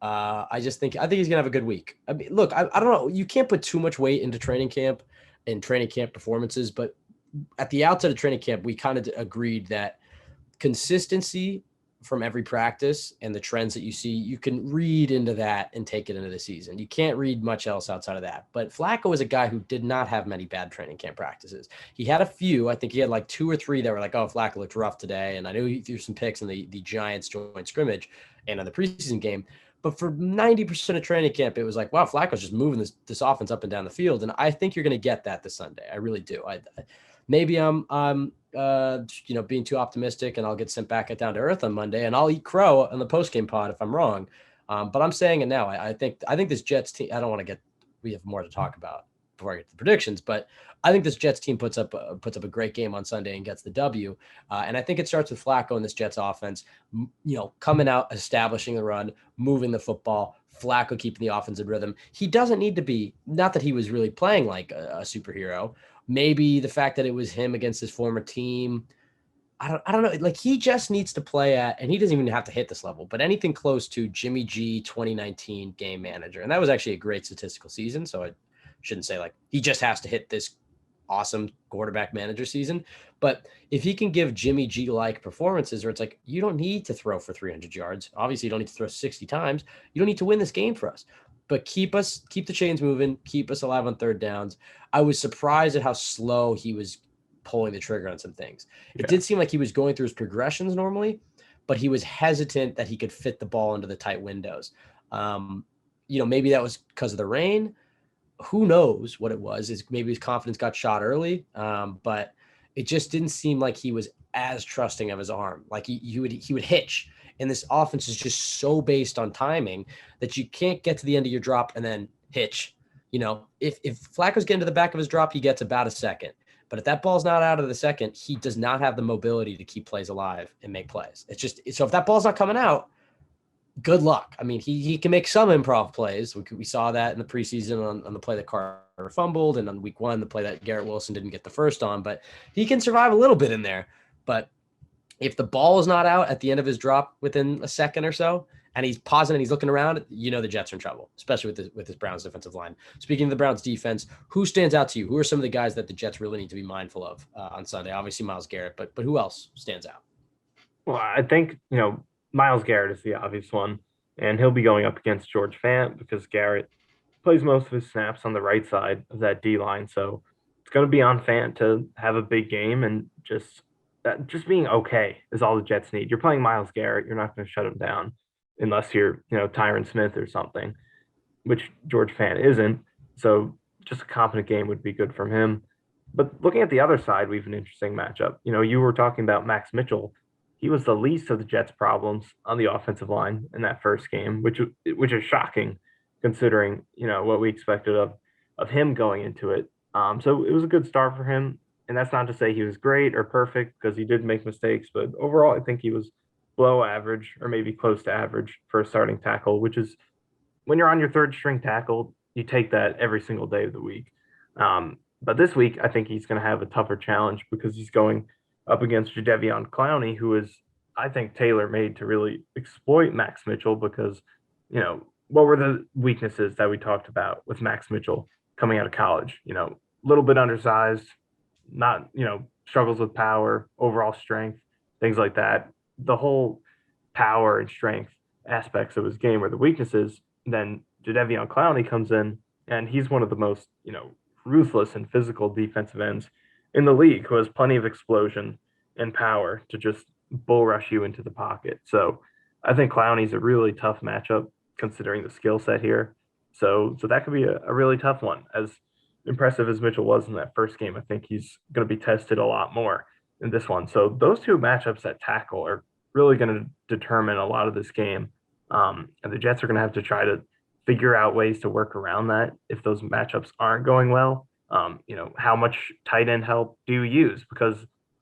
I think he's gonna have a good week. I mean, look, I don't know. You can't put too much weight into training camp and training camp performances, but at the outset of training camp, we kind of agreed that consistency from every practice and the trends that you see, you can read into that and take it into the season. You can't read much else outside of that. But Flacco is a guy who did not have many bad training camp practices. He had a few. I think he had like 2 or 3 that were like, oh, Flacco looked rough today. And I knew he threw some picks in the Giants joint scrimmage and on the preseason game. But for 90% of training camp, it was like, wow, Flacco's just moving this offense up and down the field. And I think you're going to get that this Sunday. I really do. Maybe I'm being too optimistic, and I'll get sent back down to earth on Monday, and I'll eat crow on the post-game pod if I'm wrong. But I'm saying it now. I think this Jets team, I don't want to we have more to talk about before I get to the predictions, but I think this Jets team puts up a great game on Sunday and gets the W. And I think it starts with Flacco and this Jets offense, coming out, establishing the run, moving the football, Flacco keeping the offensive rhythm. He doesn't need to be, not that he was really playing like a superhero. Maybe the fact that it was him against his former team. I don't know. Like, he just needs to play at, and he doesn't even have to hit this level, but anything close to Jimmy G 2019 game manager. And that was actually a great statistical season. So I shouldn't say like he just has to hit this awesome quarterback manager season. But if he can give Jimmy G like performances where it's like, you don't need to throw for 300 yards. Obviously, you don't need to throw 60 times. You don't need to win this game for us. But keep the chains moving, keep us alive on third downs. I was surprised at how slow he was pulling the trigger on some things. It did seem like he was going through his progressions normally, but he was hesitant that he could fit the ball into the tight windows. Maybe that was because of the rain. Who knows what it was? Is maybe his confidence got shot early, but it just didn't seem like he was as trusting of his arm. Like he would hitch. And this offense is just so based on timing that you can't get to the end of your drop and then hitch. If Flacco's getting to the back of his drop, he gets about a second. But if that ball's not out of the second, he does not have the mobility to keep plays alive and make plays. It's just, so if that ball's not coming out, good luck. I mean, he can make some improv plays. We saw that in the preseason on the play that Carter fumbled, and on week 1, the play that Garrett Wilson didn't get the first on, but he can survive a little bit in there. But if the ball is not out at the end of his drop within a second or so, and he's pausing and he's looking around, the Jets are in trouble, especially with this Browns defensive line. Speaking of the Browns defense, who stands out to you? Who are some of the guys that the Jets really need to be mindful of on Sunday? Obviously Myles Garrett, but who else stands out? Well, I think, Myles Garrett is the obvious one, and he'll be going up against George Fant because Garrett plays most of his snaps on the right side of that D line. So it's going to be on Fant to have a big game, and just being okay is all the Jets need. You're playing Myles Garrett, you're not going to shut him down unless you're, Tyron Smith or something, which George Fant isn't. So just a competent game would be good from him. But looking at the other side, we have an interesting matchup. You were talking about Max Mitchell. He was the least of the Jets' problems on the offensive line in that first game, which is shocking considering what we expected of him going into it. So it was a good start for him, and that's not to say he was great or perfect because he did make mistakes, but overall, I think he was below average or maybe close to average for a starting tackle, which is when you're on your third string tackle, you take that every single day of the week. But this week, I think he's going to have a tougher challenge because he's going up against Jadeveon Clowney, who is, I think, tailor made to really exploit Max Mitchell because, what were the weaknesses that we talked about with Max Mitchell coming out of college? A little bit undersized, not, struggles with power, overall strength, things like that. The whole power and strength aspects of his game were the weaknesses. Then Jadeveon Clowney comes in, and he's one of the most, ruthless and physical defensive ends in the league who has plenty of explosion and power to just bull rush you into the pocket. So I think Clowney's a really tough matchup considering the skill set here. So that could be a really tough one. As impressive as Mitchell was in that first game, I think he's going to be tested a lot more in this one. So those two matchups at tackle are really going to determine a lot of this game. And the Jets are going to have to try to figure out ways to work around that if those matchups aren't going well. How much tight end help do you use? Because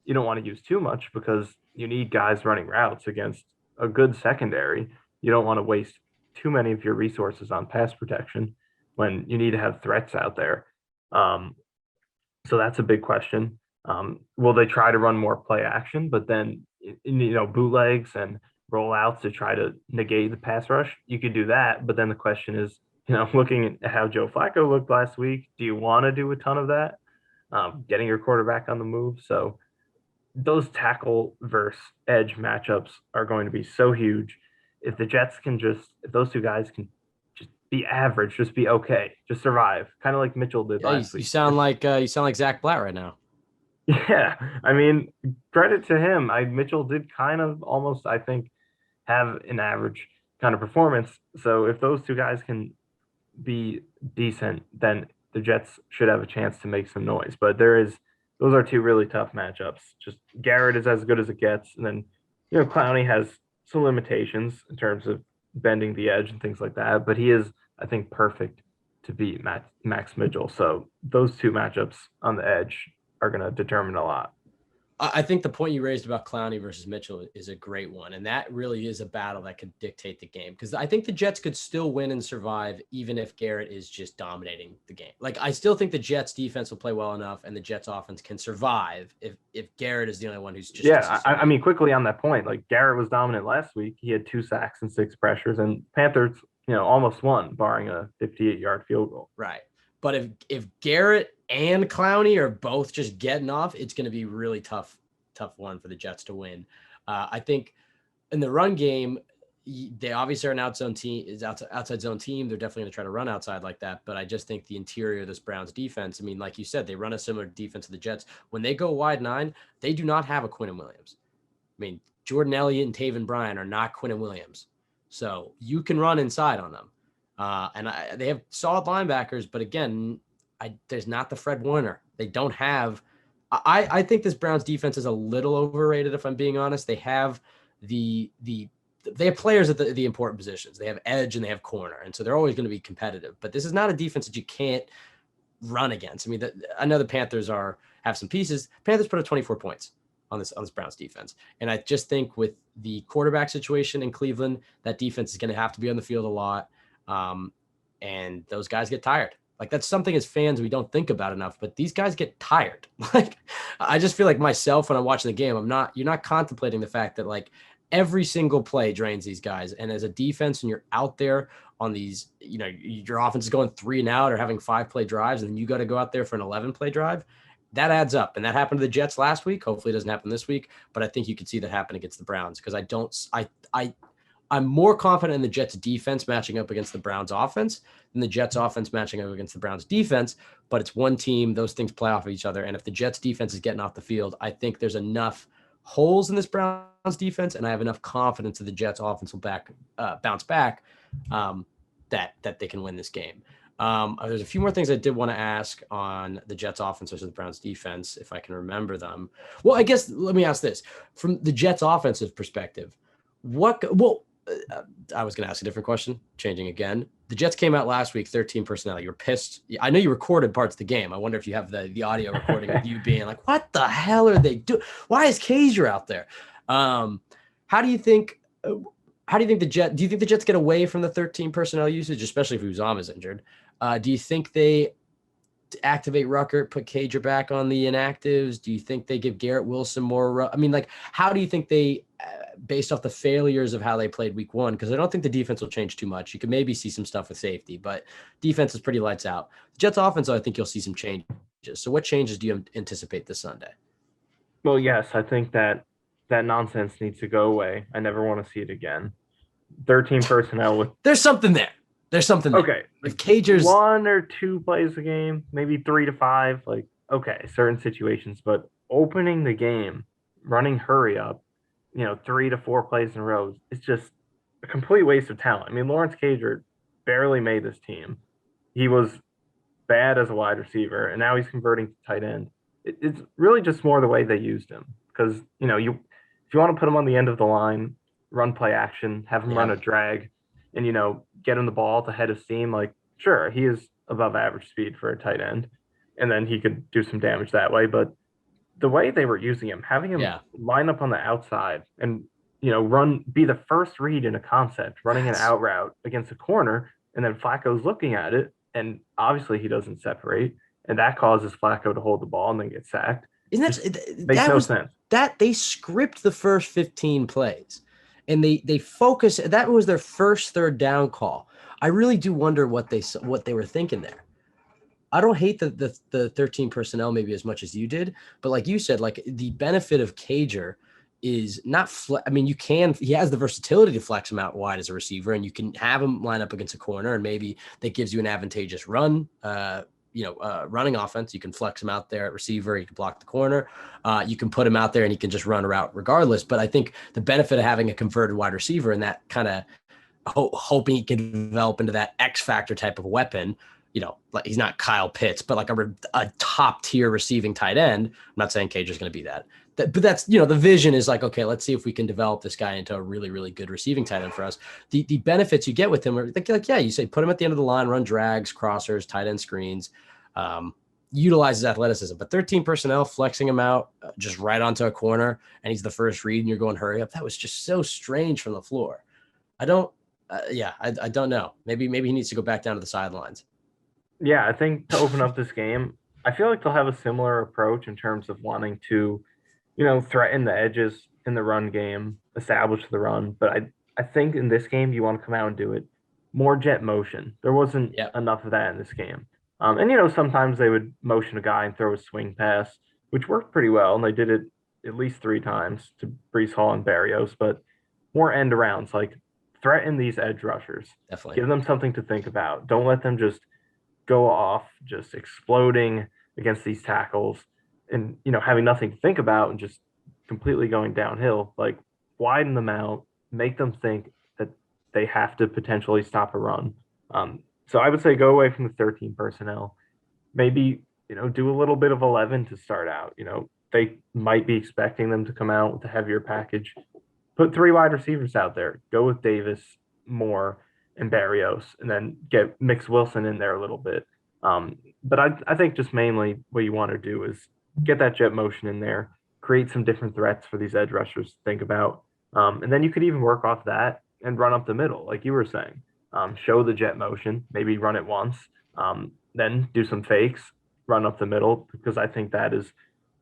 you don't want to use too much because you need guys running routes against a good secondary. You don't want to waste too many of your resources on pass protection when you need to have threats out there. Um, so that's a big question. Will they try to run more play action, but then bootlegs and rollouts to try to negate the pass rush? You could do that, but then the question is, looking at how Joe Flacco looked last week, do you want to do a ton of that? Getting your quarterback on the move. So those tackle versus edge matchups are going to be so huge. If those two guys can just be average, just be okay, just survive, kind of like Mitchell did Yeah, last you week. sound like Zach Blatt right now. Yeah, I mean, credit to him. Mitchell did kind of almost, I think, have an average kind of performance. So if those two guys can be decent, then the Jets should have a chance to make some noise. But those are two really tough matchups. Just Garrett is as good as it gets, and then Clowney has some limitations in terms of bending the edge and things like that. But he is, I think, perfect to beat Max Mitchell. So those two matchups on the edge are going to determine a lot. I think the point you raised about Clowney versus Mitchell is a great one. And that really is a battle that could dictate the game. Because I think the Jets could still win and survive even if Garrett is just dominating the game. Like, I still think the Jets defense will play well enough and the Jets offense can survive if Garrett is the only one who's just I mean, quickly on that point, like Garrett was dominant last week. He had 2 sacks and 6 pressures, and Panthers, almost won, barring a 58-yard field goal. Right. But if Garrett and Clowney are both just getting off, it's going to be really tough one for the Jets to win. I think in the run game, they obviously are an outside zone team. They're definitely going to try to run outside like that. But I just think the interior of this Browns defense, I mean, like you said, they run a similar defense to the Jets. When they go wide 9, they do not have a Quinnen Williams. I mean, Jordan Elliott and Taven Bryan are not Quinnen Williams. So you can run inside on them. They have solid linebackers, but again, there's not the Fred Warner. They don't have. I think this Browns defense is a little overrated, if I'm being honest. They have they have players at the important positions. They have edge and they have corner, and so they're always going to be competitive. But this is not a defense that you can't run against. I mean, I know the Panthers have some pieces. Panthers put up 24 points on this Browns defense, and I just think with the quarterback situation in Cleveland, that defense is going to have to be on the field a lot. And those guys get tired. Like, that's something as fans we don't think about enough, but these guys get tired. Like, I just feel like myself when I'm watching the game, you're not contemplating the fact that like every single play drains these guys. And as a defense, when you're out there on these, your offense is going 3 and out or having 5-play drives, and then you got to go out there for an 11-play drive, that adds up. And that happened to the Jets last week. Hopefully it doesn't happen this week, but I think you could see that happen against the Browns because I'm more confident in the Jets defense matching up against the Browns offense than the Jets offense matching up against the Browns defense, but it's one team. Those things play off of each other. And if the Jets defense is getting off the field, I think there's enough holes in this Browns defense, and I have enough confidence that the Jets offense will bounce back that they can win this game. There's a few more things I did want to ask on the Jets offense versus the Browns defense, if I can remember them. Well, I guess let me ask this from the Jets offensive perspective. I was going to ask a different question, changing again. The Jets came out last week, 13 personnel. You were pissed. I know you recorded parts of the game. I wonder if you have the audio recording of you being like, what the hell are they doing? Why is Kaiser out there? How do you think the Jets, do you think the Jets get away from the 13 personnel usage, especially if Uzomah's injured? Do you think they activate Ruckert, put Cager back on the inactives? Do you think they give Garrett Wilson more? I mean, like, how do you think they, based off the failures of how they played week one, because I don't think the defense will change too much. You could maybe see some stuff with safety, but defense is pretty lights out. The Jets offense, I think you'll see some changes. So what changes do you anticipate this Sunday? Well, yes, I think that nonsense needs to go away. I never want to see it again. 13 personnel with There's something there. There's something there. Okay. If Cager's 1 or 2 plays a game, maybe 3 to 5, like okay, certain situations, but opening the game, running hurry up, 3 to 4 plays in a row, it's just a complete waste of talent. I mean, Lawrence Cager barely made this team. He was bad as a wide receiver, and now he's converting to tight end. It's really just more the way they used him because if you want to put him on the end of the line, run play action, have him run a drag, and get him the ball to head of steam. Like, sure, he is above average speed for a tight end, and then he could do some damage that way. But the way they were using him, having him line up on the outside and be the first read in a concept, running an out route against a corner, and then Flacco's looking at it, and obviously he doesn't separate, and that causes Flacco to hold the ball and then get sacked. Makes no sense. That they script the first 15 plays. And they focus. That was their first third down call. I really do wonder what they were thinking there. I don't hate the 13 personnel maybe as much as you did, but like you said, like the benefit of Cager is not. I mean, he has the versatility to flex him out wide as a receiver, and you can have him line up against a corner, and maybe that gives you an advantageous running offense. You can flex him out there at receiver. You can block the corner. You can put him out there and he can just run a route regardless. But I think the benefit of having a converted wide receiver and that kind of hoping he can develop into that X factor type of weapon, like he's not Kyle Pitts, but like a top tier receiving tight end. I'm not saying Cager's going to be that. But that's, the vision is like, okay, let's see if we can develop this guy into a really, really good receiving tight end for us. The benefits you get with him are like, you say, put him at the end of the line, run drags, crossers, tight end screens, utilizes athleticism, but 13 personnel flexing him out just right onto a corner. And he's the first read and you're going, hurry up. That was just so strange from the floor. I don't know. Maybe he needs to go back down to the sidelines. Yeah, I think to open up this game, I feel like they'll have a similar approach in terms of wanting to, threaten the edges in the run game, establish the run. But I think in this game, you want to come out and do it more jet motion. There wasn't enough of that in this game. And sometimes they would motion a guy and throw a swing pass, which worked pretty well. And they did it at least 3 times to Breece Hall and Barrios, but more end arounds, like threaten these edge rushers. Definitely. Give them something to think about. Don't let them just go off, just exploding against these tackles and, having nothing to think about and just completely going downhill. Like, widen them out, make them think that they have to potentially stop a run. So I would say go away from the 13 personnel. Maybe, do a little bit of 11 to start out. They might be expecting them to come out with a heavier package. Put 3 wide receivers out there. Go with Davis, Moore, and Barrios, and then mix Wilson in there a little bit. But I think just mainly what you want to do is get that jet motion in there, create some different threats for these edge rushers to think about. And then you could even work off that and run up the middle, like you were saying. Show the jet motion, maybe run it once, then do some fakes, run up the middle, because I think that is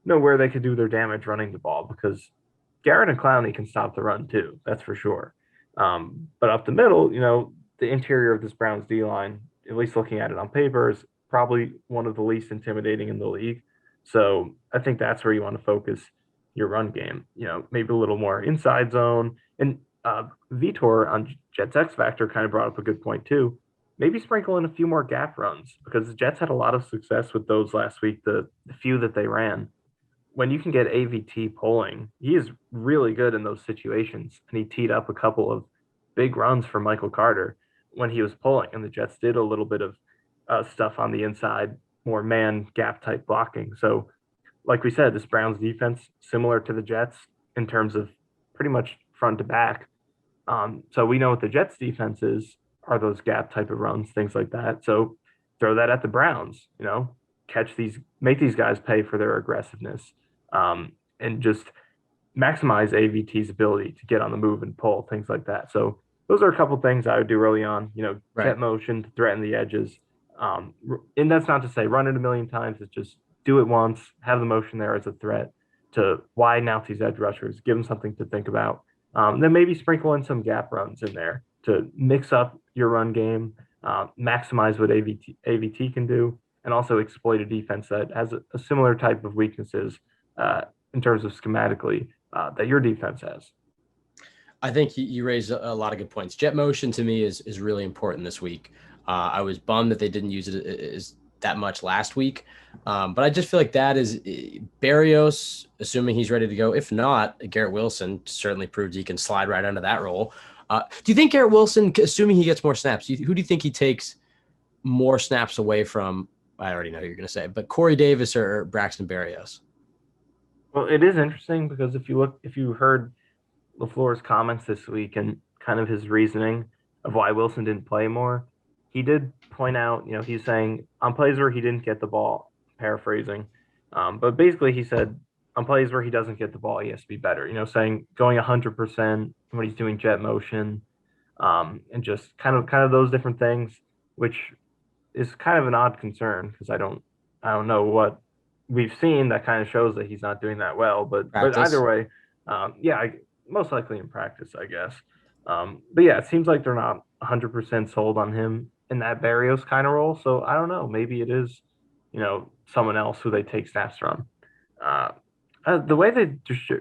where they could do their damage running the ball, because Garrett and Clowney can stop the run too, that's for sure. But up the middle, the interior of this Browns D-line, at least looking at it on paper, is probably one of the least intimidating in the league. So I think that's where you want to focus your run game, maybe a little more inside zone. And Vitor on Jets X Factor kind of brought up a good point too. Maybe sprinkle in a few more gap runs, because the Jets had a lot of success with those last week, the few that they ran. When you can get AVT pulling, he is really good in those situations. And he teed up a couple of big runs for Michael Carter when he was pulling, and the Jets did a little bit of stuff on the inside, more man gap type blocking. So, like we said, this Browns defense similar to the Jets in terms of pretty much front to back. So we know what the Jets defense is, are those gap type of runs, things like that. So throw that at the Browns, catch these, make these guys pay for their aggressiveness, and just maximize AVT's ability to get on the move and pull, things like that. So those are a couple things I would do early on, Right. jet motion to threaten the edges. And that's not to say run it a million times. It's just do it once, have the motion there as a threat to widen out these edge rushers, give them something to think about. Then maybe sprinkle in some gap runs in there to mix up your run game, maximize what AVT can do, and also exploit a defense that has a similar type of weaknesses in terms of schematically that your defense has. I think you raised a lot of good points. Jet motion to me is really important this week. I was bummed that they didn't use it that much last week, but I just feel like that is Berrios, assuming he's ready to go. If not, Garrett Wilson certainly proved he can slide right under that role. Do you think Garrett Wilson, assuming he gets more snaps, who do you think he takes more snaps away from? I already know who you're going to say, but Corey Davis or Braxton Berrios? Well, it is interesting because if you heard LaFleur's comments this week and kind of his reasoning of why Wilson didn't play more, he did point out, he's saying on plays where he didn't get the ball, paraphrasing, but basically he said on plays where he doesn't get the ball, he has to be better, saying going 100% when he's doing jet motion, and just kind of those different things, which is kind of an odd concern because I don't know what we've seen that kind of shows that he's not doing that well, but either way, most likely in practice, I guess. But yeah, it seems like they're not 100% sold on him in that Barrios kind of role. So I don't know. Maybe it is, someone else who they take snaps from. The way they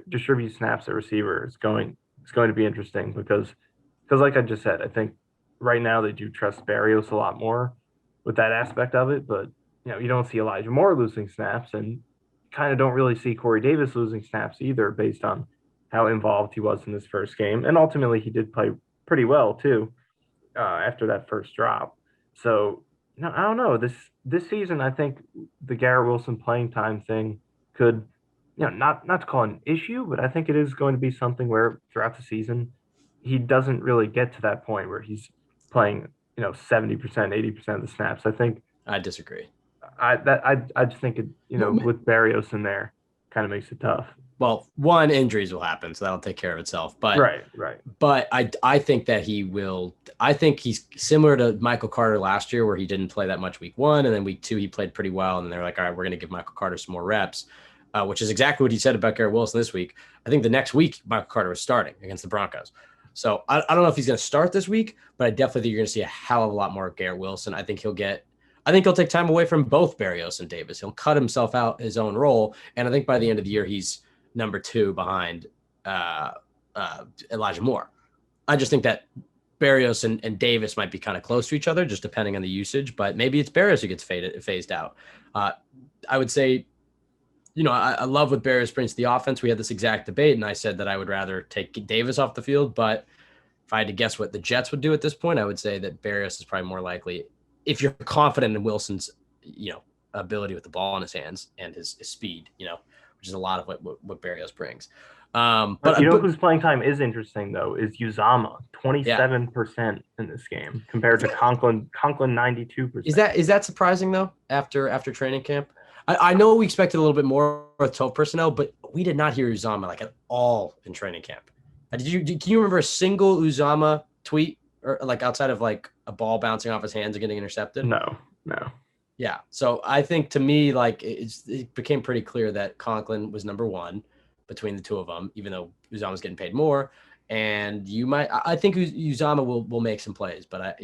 distribute snaps at receiver is going to be interesting because like I just said, I think right now they do trust Barrios a lot more with that aspect of it. But you don't see Elijah Moore losing snaps, and kind of don't really see Corey Davis losing snaps either, based on how involved he was in this first game. And ultimately, he did play pretty well too after that first drop. So I don't know. This season, I think the Garrett Wilson playing time thing could, not to call it an issue, but I think it is going to be something where throughout the season he doesn't really get to that point where he's playing 70%, 80% of the snaps. I think I disagree. I just think it, with Barrios in there, kind of makes it tough. Well, one, injuries will happen, so that'll take care of itself. But right. But I think that he will. I think he's similar to Michael Carter last year, where he didn't play that much week 1, and then week 2 he played pretty well, and then they're like, all right, we're going to give Michael Carter some more reps, which is exactly what he said about Garrett Wilson this week. I think the next week Michael Carter was starting against the Broncos. So I don't know if he's going to start this week, but I definitely think you're going to see a hell of a lot more of Garrett Wilson. I think he'll take time away from both Berrios and Davis. He'll cut himself out his own role, and I think by the end of the year he's number 2 behind Elijah Moore. I just think that Berrios and Davis might be kind of close to each other, just depending on the usage, but maybe it's Berrios who gets phased out. I would say, I love what Berrios brings to the offense. We had this exact debate, and I said that I would rather take Davis off the field, but if I had to guess what the Jets would do at this point, I would say that Berrios is probably more likely, if you're confident in Wilson's, ability with the ball in his hands and his speed, which is a lot of what Berrios brings. But whose playing time is interesting though is Uzama, 27% in this game compared to Conklin 92%. Is that surprising though after training camp? I know we expected a little bit more with 12 personnel, but we did not hear Uzama like at all in training camp. Can you remember a single Uzama tweet or like outside of like a ball bouncing off his hands and getting intercepted? No. Yeah. So I think to me, like it became pretty clear that Conklin was number 1 between the two of them, even though Uzama's getting paid more. And I think Uzama will make some plays, but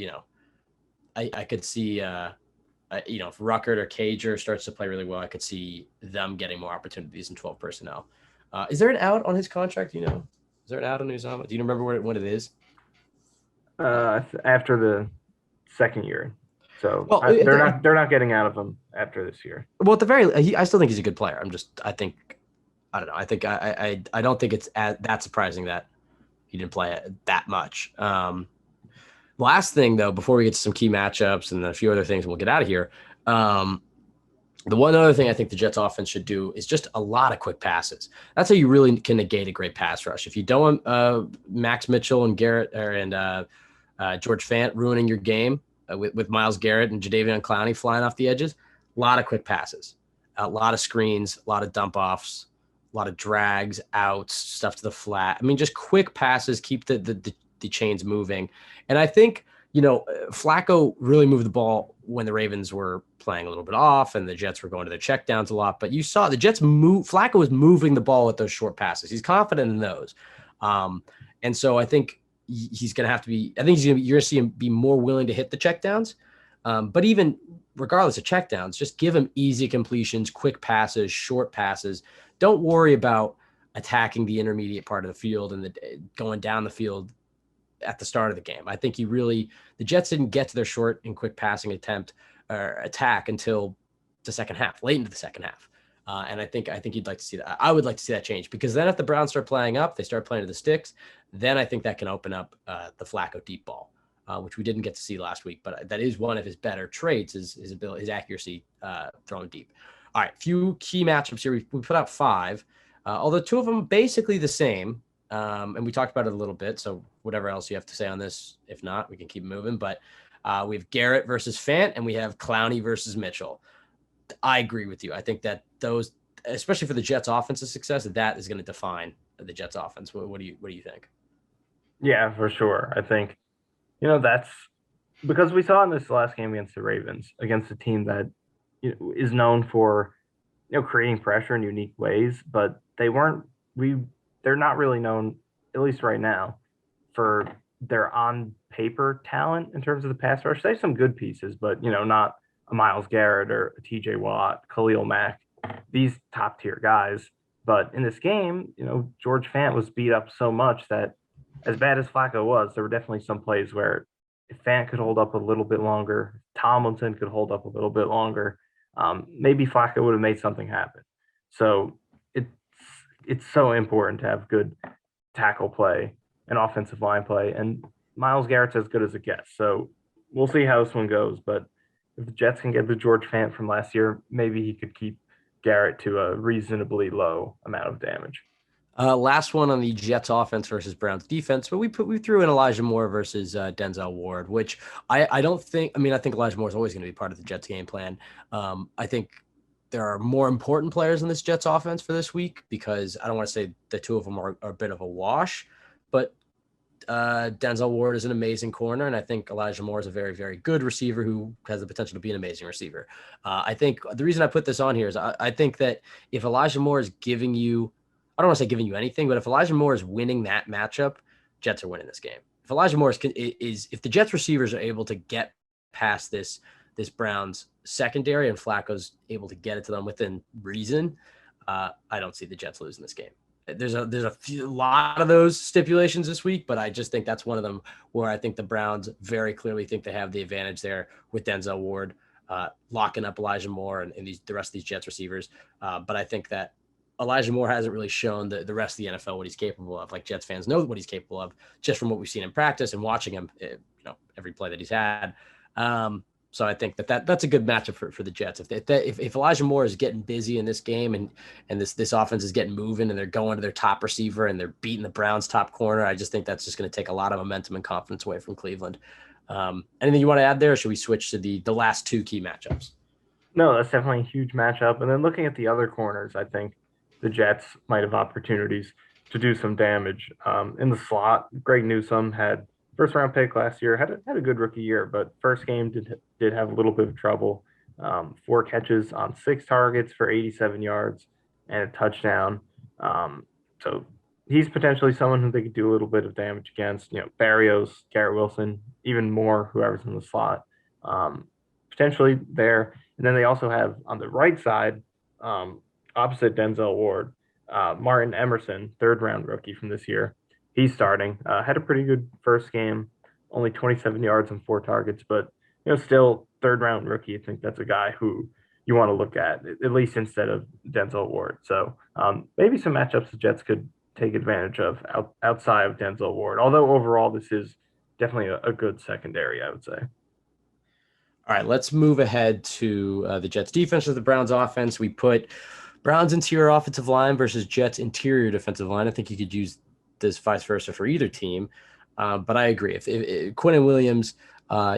I could see, if Ruckert or Cager starts to play really well, I could see them getting more opportunities in 12 personnel. Is there an out on his contract? Is there an out on Uzama? Do you remember what it is? After the second year. So they're not getting out of him after this year. Well, at the very, I still think he's a good player. I don't know. I think I don't think it's that surprising that he didn't play that much. Last thing though, before we get to some key matchups and a few other things, and we'll get out of here. Um, the one other thing I think the Jets offense should do is just a lot of quick passes. That's how you really can negate a great pass rush. If you don't want Max Mitchell and George Fant ruining your game with Myles Garrett and Jadeveon Clowney flying off the edges, a lot of quick passes, a lot of screens, a lot of dump offs, a lot of drags, outs, stuff to the flat. I mean, just quick passes keep the chains moving. And I think Flacco really moved the ball when the Ravens were playing a little bit off and the Jets were going to their checkdowns a lot. But you saw the Jets move. Flacco was moving the ball with those short passes. He's confident in those. And so I think he's going to have to be, I think you're going to see him be more willing to hit the checkdowns. But even regardless of checkdowns, just give him easy completions, quick passes, short passes. Don't worry about attacking the intermediate part of the field and going down the field at the start of the game. I think the Jets didn't get to their short and quick passing attempt or attack until the second half, late into the second half. And I think you'd like to see that. I would like to see that change because then if the Browns start playing up, they start playing to the sticks, then I think that can open up the Flacco deep ball, which we didn't get to see last week. But that is one of his better traits, his ability, his accuracy throwing deep. All right, few key matchups here. We put out 5, although 2 of them basically the same. And we talked about it a little bit. So whatever else you have to say on this, if not, we can keep moving. But we have Garrett versus Fant, and we have Clowney versus Mitchell. I agree with you. I think that those, especially for the Jets' offensive success, that is going to define the Jets' offense. What do you think? Yeah, for sure. I think, that's because we saw in this last game against the Ravens, against a team that is known for, creating pressure in unique ways, but they're not really known, at least right now, for their on paper talent in terms of the pass rush. They have some good pieces, but not a Myles Garrett or a TJ Watt, Khalil Mack, these top tier guys. But in this game, George Fant was beat up so much that as bad as Flacco was, there were definitely some plays where if Fant could hold up a little bit longer, Tomlinson could hold up a little bit longer, maybe Flacco would have made something happen. So it's so important to have good tackle play and offensive line play. And Myles Garrett's as good as it gets. So we'll see how this one goes. But if the Jets can get the George Fant from last year, maybe he could keep Garrett to a reasonably low amount of damage. Last one on the Jets offense versus Browns defense, but we threw in Elijah Moore versus Denzel Ward, which I don't think. I mean, I think Elijah Moore is always going to be part of the Jets game plan. I think there are more important players in this Jets offense for this week because I don't want to say the 2 of them are a bit of a wash, but Denzel Ward is an amazing corner, and I think Elijah Moore is a very, very good receiver who has the potential to be an amazing receiver. I think the reason I put this on here is I think that if Elijah Moore is giving you, I don't want to say giving you anything, but if Elijah Moore is winning that matchup, Jets are winning this game. If Elijah Moore is if the Jets receivers are able to get past this Browns secondary and Flacco's able to get it to them within reason, I don't see the Jets losing this game. There's a lot of those stipulations this week, but I just think that's one of them where I think the Browns very clearly think they have the advantage there with Denzel Ward locking up Elijah Moore and the rest of these Jets receivers. But I think that Elijah Moore hasn't really shown the rest of the NFL what he's capable of. Like Jets fans know what he's capable of just from what we've seen in practice and watching him, every play that he's had. So I think that's a good matchup for the Jets. If Elijah Moore is getting busy in this game and this offense is getting moving and they're going to their top receiver and they're beating the Browns' top corner, I just think that's just going to take a lot of momentum and confidence away from Cleveland. Anything you want to add there, or should we switch to the last 2 key matchups? No, that's definitely a huge matchup. And then looking at the other corners, I think the Jets might have opportunities to do some damage. In the slot, Greg Newsome had first round pick last year, had a good rookie year, but first game did have a little bit of trouble. 4 catches on 6 targets for 87 yards and a touchdown. So he's potentially someone who they could do a little bit of damage against. Barrios, Garrett Wilson, even more, whoever's in the slot, potentially there. And then they also have on the right side, opposite Denzel Ward, Martin Emerson, 3rd-round rookie from this year. He's starting. Had a pretty good first game, only 27 yards and 4 targets, but still 3rd-round rookie. I think that's a guy who you want to look at least instead of Denzel Ward. So maybe some matchups the Jets could take advantage of outside of Denzel Ward. Although overall this is definitely a good secondary, I would say. All right, let's move ahead to the Jets defense or the Browns offense. We put Browns interior offensive line versus Jets interior defensive line. I think you could use this vice versa for either team. But I agree. If Quinnen Williams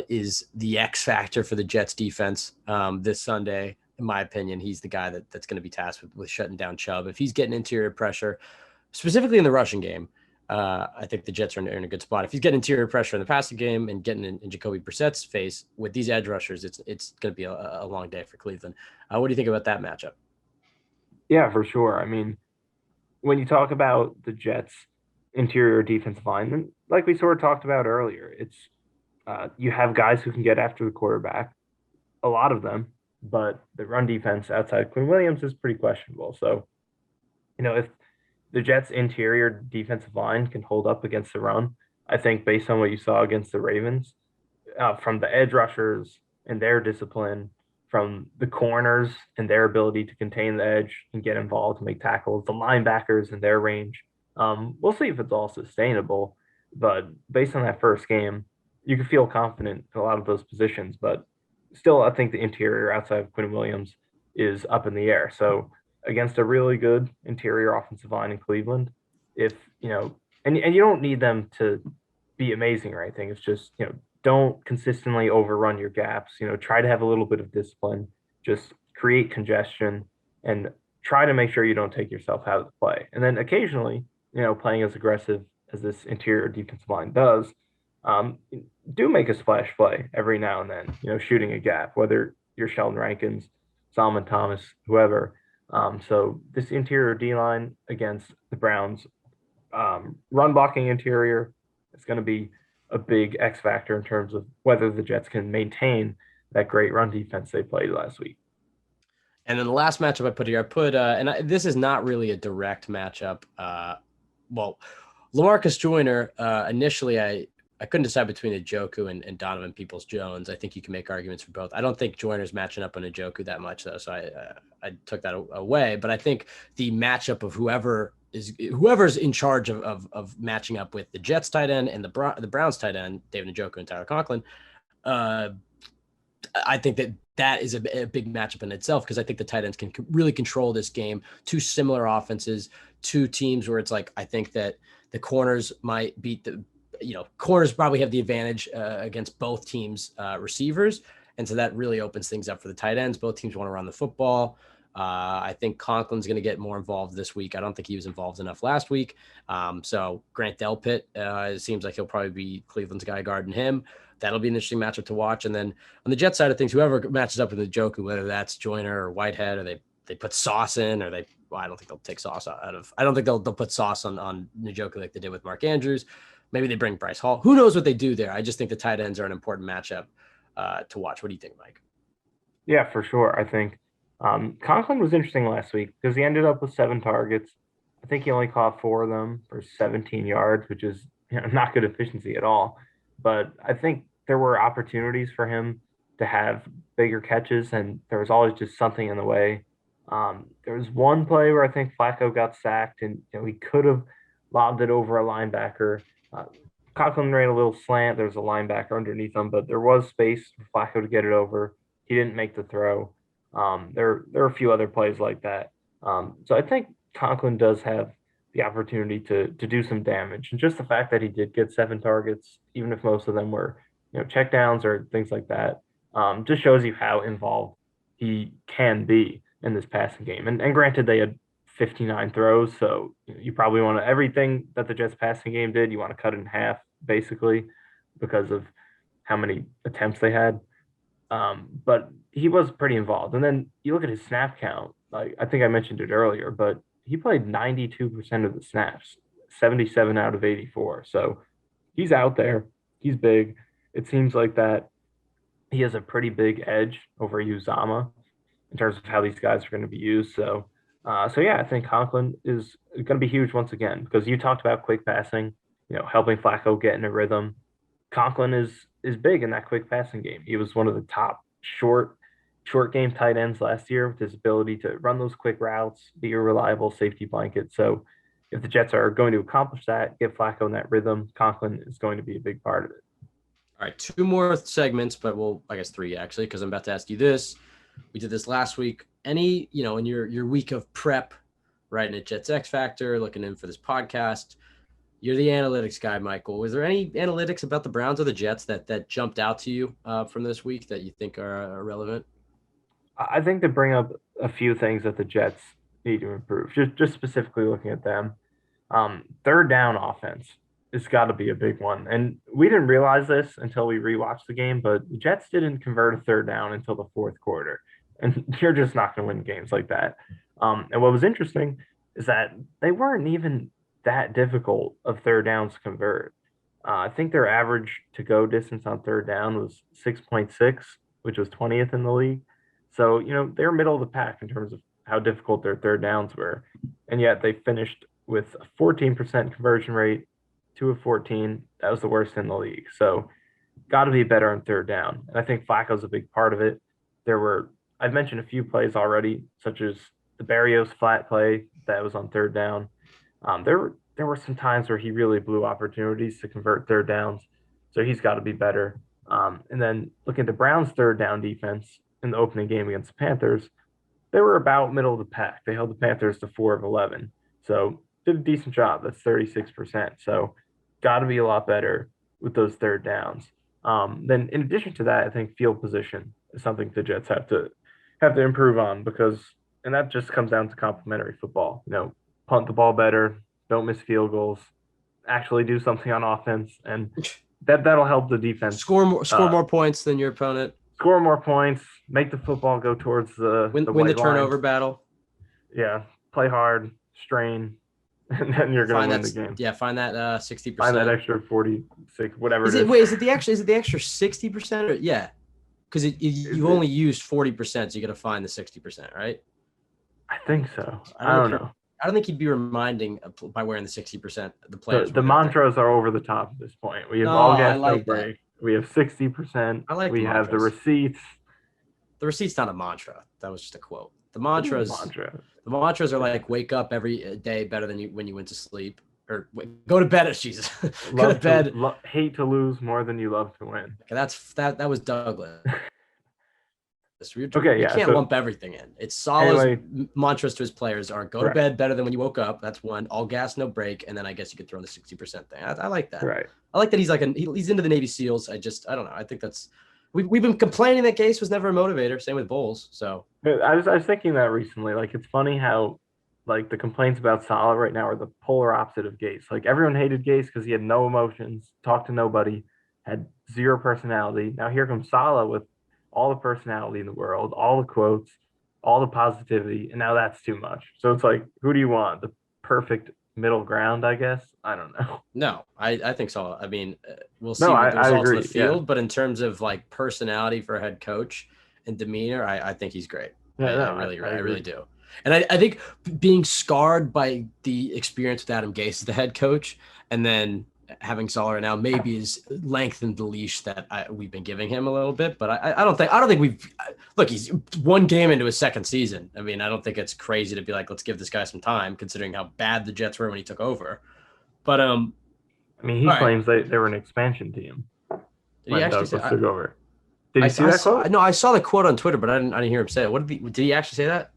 is the X factor for the Jets defense this Sunday, in my opinion, he's the guy that's going to be tasked with shutting down Chubb. If he's getting interior pressure, specifically in the rushing game, I think the Jets are in a good spot. If he's getting interior pressure in the passing game and getting in Jacoby Brissett's face with these edge rushers, it's going to be a long day for Cleveland. What do you think about that matchup? Yeah, for sure. I mean, when you talk about the Jets' interior defensive line, like we sort of talked about earlier, it's you have guys who can get after the quarterback, a lot of them, but the run defense outside Quinn Williams is pretty questionable. So, if the Jets' interior defensive line can hold up against the run, I think based on what you saw against the Ravens, from the edge rushers and their discipline, from the corners and their ability to contain the edge and get involved and make tackles, the linebackers and their range. We'll see if it's all sustainable, but based on that first game, you can feel confident in a lot of those positions. But still, I think the interior outside of Quinn Williams is up in the air. So against a really good interior offensive line in Cleveland, if and you don't need them to be amazing or anything. It's just don't consistently overrun your gaps. Try to have a little bit of discipline, just create congestion and try to make sure you don't take yourself out of the play. And then occasionally, playing as aggressive as this interior defensive line does, um, do make a splash play every now and then, shooting a gap, whether you're Sheldon Rankins, Solomon Thomas, whoever. So this interior D line against the Browns, run blocking interior, is going to be a big X factor in terms of whether the Jets can maintain that great run defense they played last week. And then the last matchup I put here, this is not really a direct matchup. Well, Lamarcus Joyner, initially I couldn't decide between Njoku and Donovan Peoples-Jones. I think you can make arguments for both. I don't think Joyner's matching up on Njoku that much, though, so I took that away. But I think the matchup of whoever's in charge of matching up with the Jets tight end and the Browns tight end, David Njoku and Tyler Conklin, I think that is a big matchup in itself because I think the tight ends can really control this game. Two similar offenses, two teams where it's like I think that the corners might beat corners probably have the advantage against both teams' receivers. And so that really opens things up for the tight ends. Both teams want to run the football. I think Conklin's going to get more involved this week. I don't think he was involved enough last week. So Grant Delpit, it seems like he'll probably be Cleveland's guy guarding him. That'll be an interesting matchup to watch. And then on the Jet side of things, whoever matches up with the Njoku, whether that's Joyner or Whitehead, or they put Sauce in, or I don't think they'll take Sauce out of. I don't think they'll put Sauce on Njoku like they did with Mark Andrews. Maybe they bring Bryce Hall. Who knows what they do there? I just think the tight ends are an important matchup to watch. What do you think, Mike? Yeah, for sure. I think Conklin was interesting last week because he ended up with 7 targets. I think he only caught 4 of them for 17 yards, which is not good efficiency at all. But I think there were opportunities for him to have bigger catches, and there was always just something in the way. There was one play where I think Flacco got sacked, and he could have lobbed it over a linebacker. Conklin ran a little slant. There was a linebacker underneath him, but there was space for Flacco to get it over. He didn't make the throw. There are a few other plays like that. So I think Conklin does have the opportunity to do some damage. And just the fact that he did get 7 targets, even if most of them were check downs or things like that, just shows you how involved he can be in this passing game. And granted, they had 59 throws, so you probably want to everything that the Jets passing game did, you want to cut it in half basically because of how many attempts they had. But he was pretty involved. And then you look at his snap count. Like I think I mentioned it earlier, but he played 92% of the snaps, 77 out of 84. So he's out there. He's big. It seems like that he has a pretty big edge over Uzama in terms of how these guys are going to be used. So yeah, I think Conklin is going to be huge once again because you talked about quick passing, helping Flacco get in a rhythm. Conklin is big in that quick passing game. He was one of the top short game tight ends last year with his ability to run those quick routes, be a reliable safety blanket. So if the Jets are going to accomplish that, get Flacco in that rhythm, Conklin is going to be a big part of it. All right, 2 more segments, but I guess 3 actually, because I'm about to ask you this. We did this last week. Any, in your week of prep, writing at Jets X Factor, looking in for this podcast, you're the analytics guy, Michael. Was there any analytics about the Browns or the Jets that jumped out to you from this week that you think are relevant? I think to bring up a few things that the Jets need to improve, just specifically looking at them. Third down offense has got to be a big one. And we didn't realize this until we rewatched the game, but the Jets didn't convert a third down until the fourth quarter. And you're just not going to win games like that. And what was interesting is that they weren't even that difficult of third downs to convert. I think their average to go distance on third down was 6.6, which was 20th in the league. So, they're middle of the pack in terms of how difficult their third downs were. And yet they finished with a 14% conversion rate, 2 of 14. That was the worst in the league. So, got to be better on third down. And I think Flacco's a big part of it. I've mentioned a few plays already, such as the Barrios flat play that was on third down. There were some times where he really blew opportunities to convert third downs. So he's got to be better. And then looking at the Browns' third down defense in the opening game against the Panthers, they were about middle of the pack. They held the Panthers to 4 of 11. So did a decent job. That's 36%. So got to be a lot better with those third downs. Then in addition to that, I think field position is something the Jets have to improve on and that just comes down to complementary football. Punt the ball better, don't miss field goals, actually do something on offense, and that'll help the defense score more points than your opponent. Score more points, make the football go towards the win the turnover battle. Yeah, play hard, strain, and then you're going to win the game. Yeah, find that 60%. Find that extra 46, whatever it is. Wait, is it the extra 60%? Yeah, because you only used 40%, so you got to find the 60%, right? I think so. I don't know. I don't think he'd be reminding by wearing the 60%. The players. The mantras are over the top at this point. We have all gas, no break. We have 60%. We have the receipts. The receipt's not a mantra. That was just a quote. The mantras are like wake up every day better than when you went to sleep, or go to bed. Jesus, go to bed. Hate to lose more than you love to win. Okay, that was Douglas. You can't lump everything in. It's Salah's mantras to his players are go to bed better than when you woke up. That's one. All gas, no break. And then I guess you could throw in the 60% thing. I like that. Right. I like that he's he's into the Navy SEALs. I don't know. I think that's we've been complaining that Gase was never a motivator. Same with Bowles. So I was thinking that recently. It's funny how the complaints about Salah right now are the polar opposite of Gase. Everyone hated Gase because he had no emotions, talked to nobody, had zero personality. Now here comes Salah with all the personality in the world, all the quotes, all the positivity, and now that's too much. So it's who do you want? The perfect middle ground, I guess. I don't know. No, I think so. I mean, we'll see what the results in the field, but in terms of personality for a head coach and demeanor, I think he's great. I really do. And I think being scarred by the experience with Adam Gase as the head coach, and then having Salah right now maybe has lengthened the leash that we've been giving him a little bit, but I don't think we've look. He's one game into his second season. I mean, I don't think it's crazy to be let's give this guy some time, considering how bad the Jets were when he took over. But he claims they were an expansion team. Did he actually say took over? Did you see that quote? No, I saw the quote on Twitter, but I didn't hear him say it. Did he actually say that?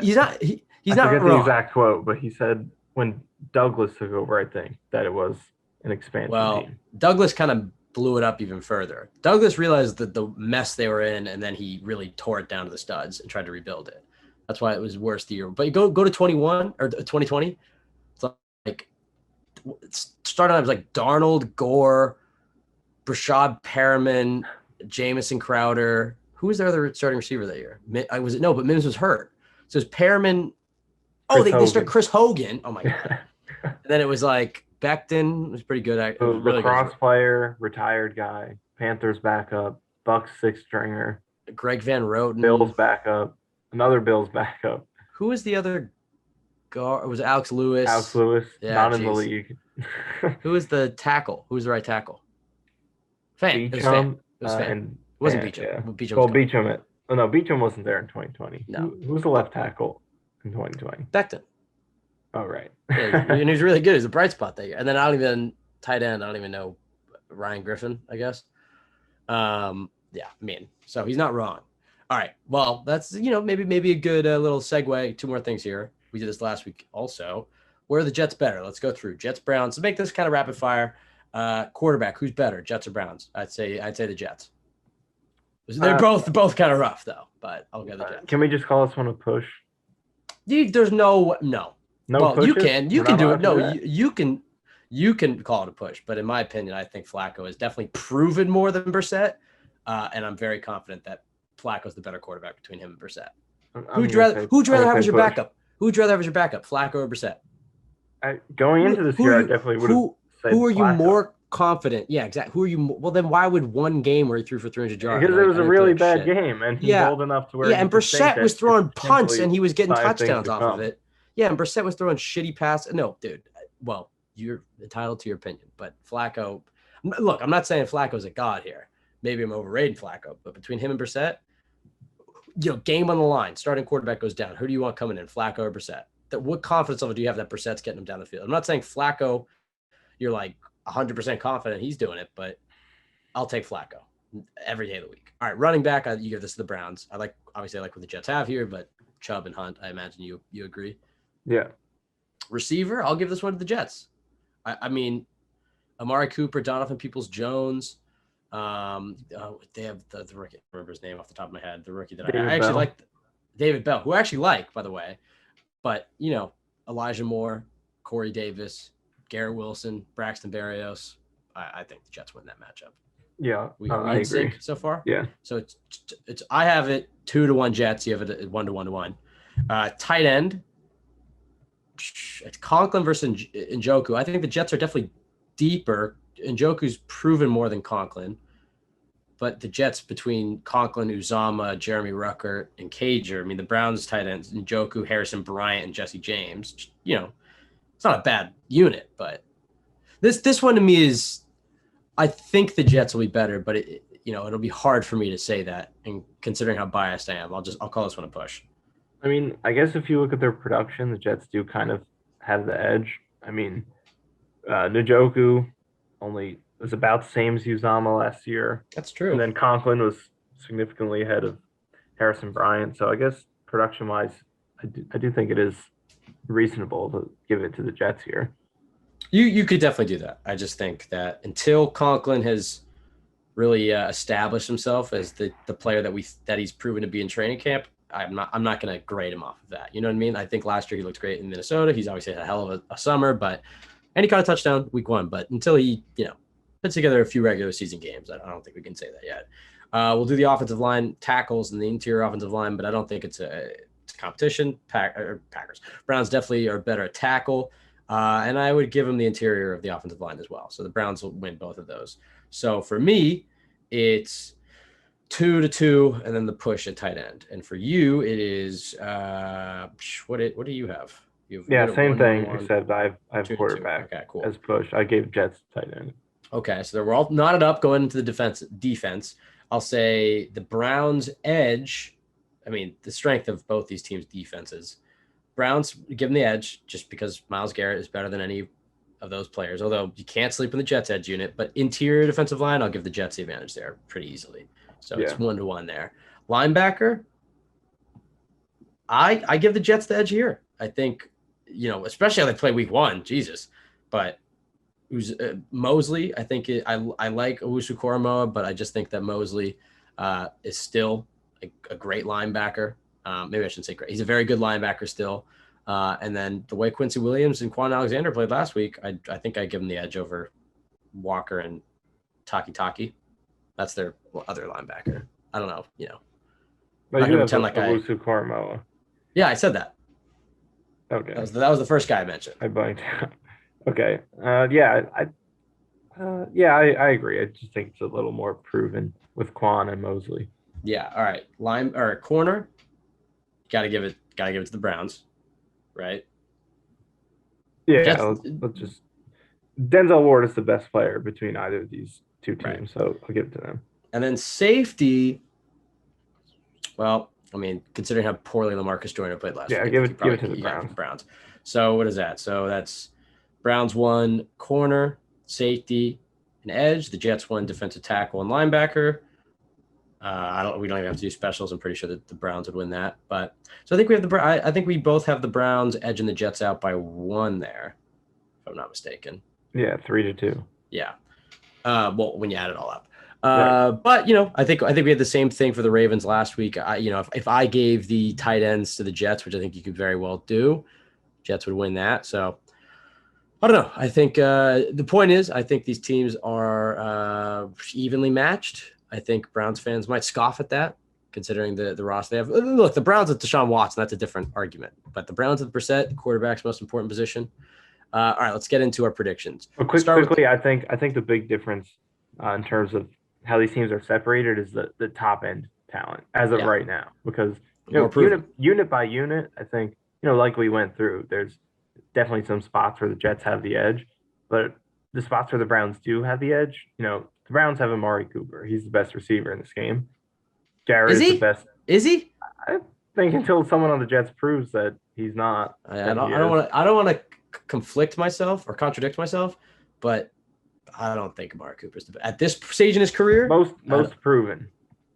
He's not. He's not wrong. The exact quote, but he said when Douglas took over, I think that it was an expansion team. Douglas kind of blew it up even further. Douglas realized that the mess they were in, and then he really tore it down to the studs and tried to rebuild it. That's why it was worse the year. But you go to 21 or 2020. It's starting out Darnold, Gore, Brashad Perriman, Jamison Crowder. Who was their other starting receiver that year? But Mims was hurt. So it was Perriman. Oh, they started Chris Hogan. Oh my god. And then it was Becton was pretty good. Really lacrosse player, retired guy, Panthers backup, Bucks 6th stringer, Greg Van Roten, Bills backup, another Bills backup. Who was the other guard? It was Alex Lewis. Not in the league. Who was the tackle? Who was the right tackle? Fan. Beachum. It was Fan. It wasn't Beachum. Yeah. Beachum. Beachum wasn't there in 2020. No. Who was the left tackle in 2020? Becton. Oh, right. Yeah, and he was really good. He was a bright spot that year. And then tight end, I don't even know Ryan Griffin, I guess. Yeah, I mean, so he's not wrong. All right. Well, that's, maybe a good little segue. Two more things here. We did this last week also. Where are the Jets better? Let's go through Jets, Browns. To make this kind of rapid fire, quarterback, who's better, Jets or Browns? I'd say the Jets. They're both kind of rough though, but I'll go the Jets. Can we just call this one a push? There's no. Well, pushes? you can do it. No, you can call it a push, but in my opinion, I think Flacco has definitely proven more than Brissett, and I'm very confident that Flacco's the better quarterback between him and Brissett. Who'd you rather have as your backup? Who'd you rather have as your backup, Flacco or Brissett? Going into this year, I definitely would have said who are you Flacco. more confident? Yeah, exactly. Who are you? Well, then why would one game where he threw for 300 yards? Because it was a really bad game, and he's old enough to where. Yeah, and Brissett was throwing punts, and he was getting touchdowns off of it. Yeah, and Brissett was throwing shitty passes. No, dude. Well, you're entitled to your opinion, but Flacco. Look, I'm not saying Flacco's a god here. Maybe I'm overrating Flacco, but between him and Brissett, game on the line, starting quarterback goes down. Who do you want coming in, Flacco or Brissett? What confidence level do you have that Brissett's getting him down the field? I'm not saying Flacco, you're like 100% confident he's doing it, but I'll take Flacco every day of the week. All right, running back, you give this to the Browns. I like what the Jets have here, but Chubb and Hunt, I imagine you agree. Yeah. Receiver, I'll give this one to the Jets. I mean, Amari Cooper, Donovan Peoples-Jones. They have the rookie. I don't remember his name off the top of my head. The rookie that I actually like, David Bell, who I actually like, by the way. But, Elijah Moore, Corey Davis, Garrett Wilson, Braxton Berrios. I think the Jets win that matchup. Yeah, I agree so far. Yeah. So it's I have it 2-1 Jets. You have it 1-1. Tight end. It's Conklin versus Njoku. I think the Jets are definitely deeper. Njoku's proven more than Conklin. But the Jets between Conklin, Uzama, Jeremy Ruckert, and Cager, I mean, the Browns tight ends, Njoku, Harrison Bryant, and Jesse James, it's not a bad unit, but this one to me is, I think the Jets will be better, but it'll be hard for me to say that, and considering how biased I am, I'll call this one a push. I mean, I guess if you look at their production, the Jets do kind of have the edge. I mean, Njoku only was about the same as Uzama last year. That's true. And then Conklin was significantly ahead of Harrison Bryant. So I guess production-wise, I do think it is reasonable to give it to the Jets here. You could definitely do that. I just think that until Conklin has really established himself as the player that he's proven to be in training camp, I'm not going to grade him off of that. You know what I mean? I think last year he looked great in Minnesota. He's obviously had a hell of a summer, and he caught a touchdown week 1. But until he, puts together a few regular season games, I don't think we can say that yet. We'll do the offensive line tackles and the interior offensive line, but I don't think it's a competition. Packers. Browns definitely are better at tackle, and I would give them the interior of the offensive line as well. So the Browns will win both of those. So for me, it's 2-2, and then the push at tight end. And for you, it is what do you have? Same thing. Except I have quarterback. Okay, cool. As push, I gave Jets tight end. Okay, so we're all knotted up going into the defense. I'll say the Browns' edge. I mean, the strength of both these teams' defenses. Browns give them the edge just because Myles Garrett is better than any of those players. Although you can't sleep in the Jets' edge unit, but interior defensive line, I'll give the Jets the advantage there pretty easily. So it's 1-1 there. Linebacker, I give the Jets the edge here. I think, especially how they play week 1, Jesus. But Mosley, I think I like Owusu-Koramoah, but I just think that Mosley is still a great linebacker. Maybe I shouldn't say great. He's a very good linebacker still. And then the way Quincy Williams and Quan Alexander played last week, I think I give them the edge over Walker and Taki. That's their other linebacker. I don't know, But you have Owusu-Koramoah. Yeah, I said that. Okay. That was the first guy I mentioned. I blanked. Okay. I agree. I just think it's a little more proven with Quan and Mosley. Yeah. All right. Corner. Gotta give it to the Browns, right? Yeah. Let's just. Denzel Ward is the best player between either of these two teams, right. So I'll give it to them. And then safety. Well, I mean, considering how poorly LaMarcus Joyner played last week, give it to the Browns. So what is that? So that's Browns 1, corner, safety, and edge. The Jets win defensive tackle and linebacker. We don't even have to do specials. I'm pretty sure that the Browns would win that. But so I think we have I think we both have the Browns edging the Jets out by 1 there, if I'm not mistaken. Yeah, 3-2. Yeah. Well, when you add it all up. Right. But I think we had the same thing for the Ravens last week. If I gave the tight ends to the Jets, which I think you could very well do, Jets would win that. So I don't know. I think the point is, I think these teams are evenly matched. I think Browns fans might scoff at that, considering the roster they have. Look, the Browns with Deshaun Watson, that's a different argument. But the Browns with Brissett, the quarterback's most important position. All right, let's get into our predictions. Well, quickly, I think the big difference in terms of how these teams are separated is the top end talent as of right now, because unit by unit, I think like we went through, there's definitely some spots where the Jets have the edge, but the spots where the Browns do have the edge, the Browns have Amari Cooper. He's the best receiver in this game. Garrett is the best. Is he? I think until someone on the Jets proves that he's not. I don't want to conflict myself or contradict myself, but I don't think Amari Cooper's at this stage in his career. Most proven.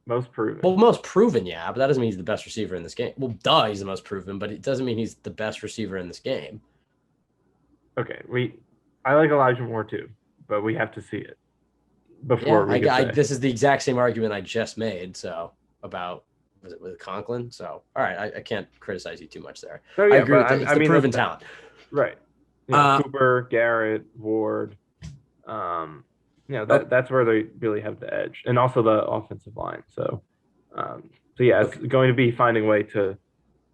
Well, most proven, yeah, but that doesn't mean he's the best receiver in this game. Well, he's the most proven, but it doesn't mean he's the best receiver in this game. Okay, I like Elijah Moore too, but we have to see it before this is the exact same argument I just made. So about was it with Conklin? So all right, I can't criticize you too much there. So, yeah, I agree with that. It's the proven talent, right? Cooper, Garrett, Ward. That's where they really have the edge, and also the offensive line. So yeah, it's going to be finding a way to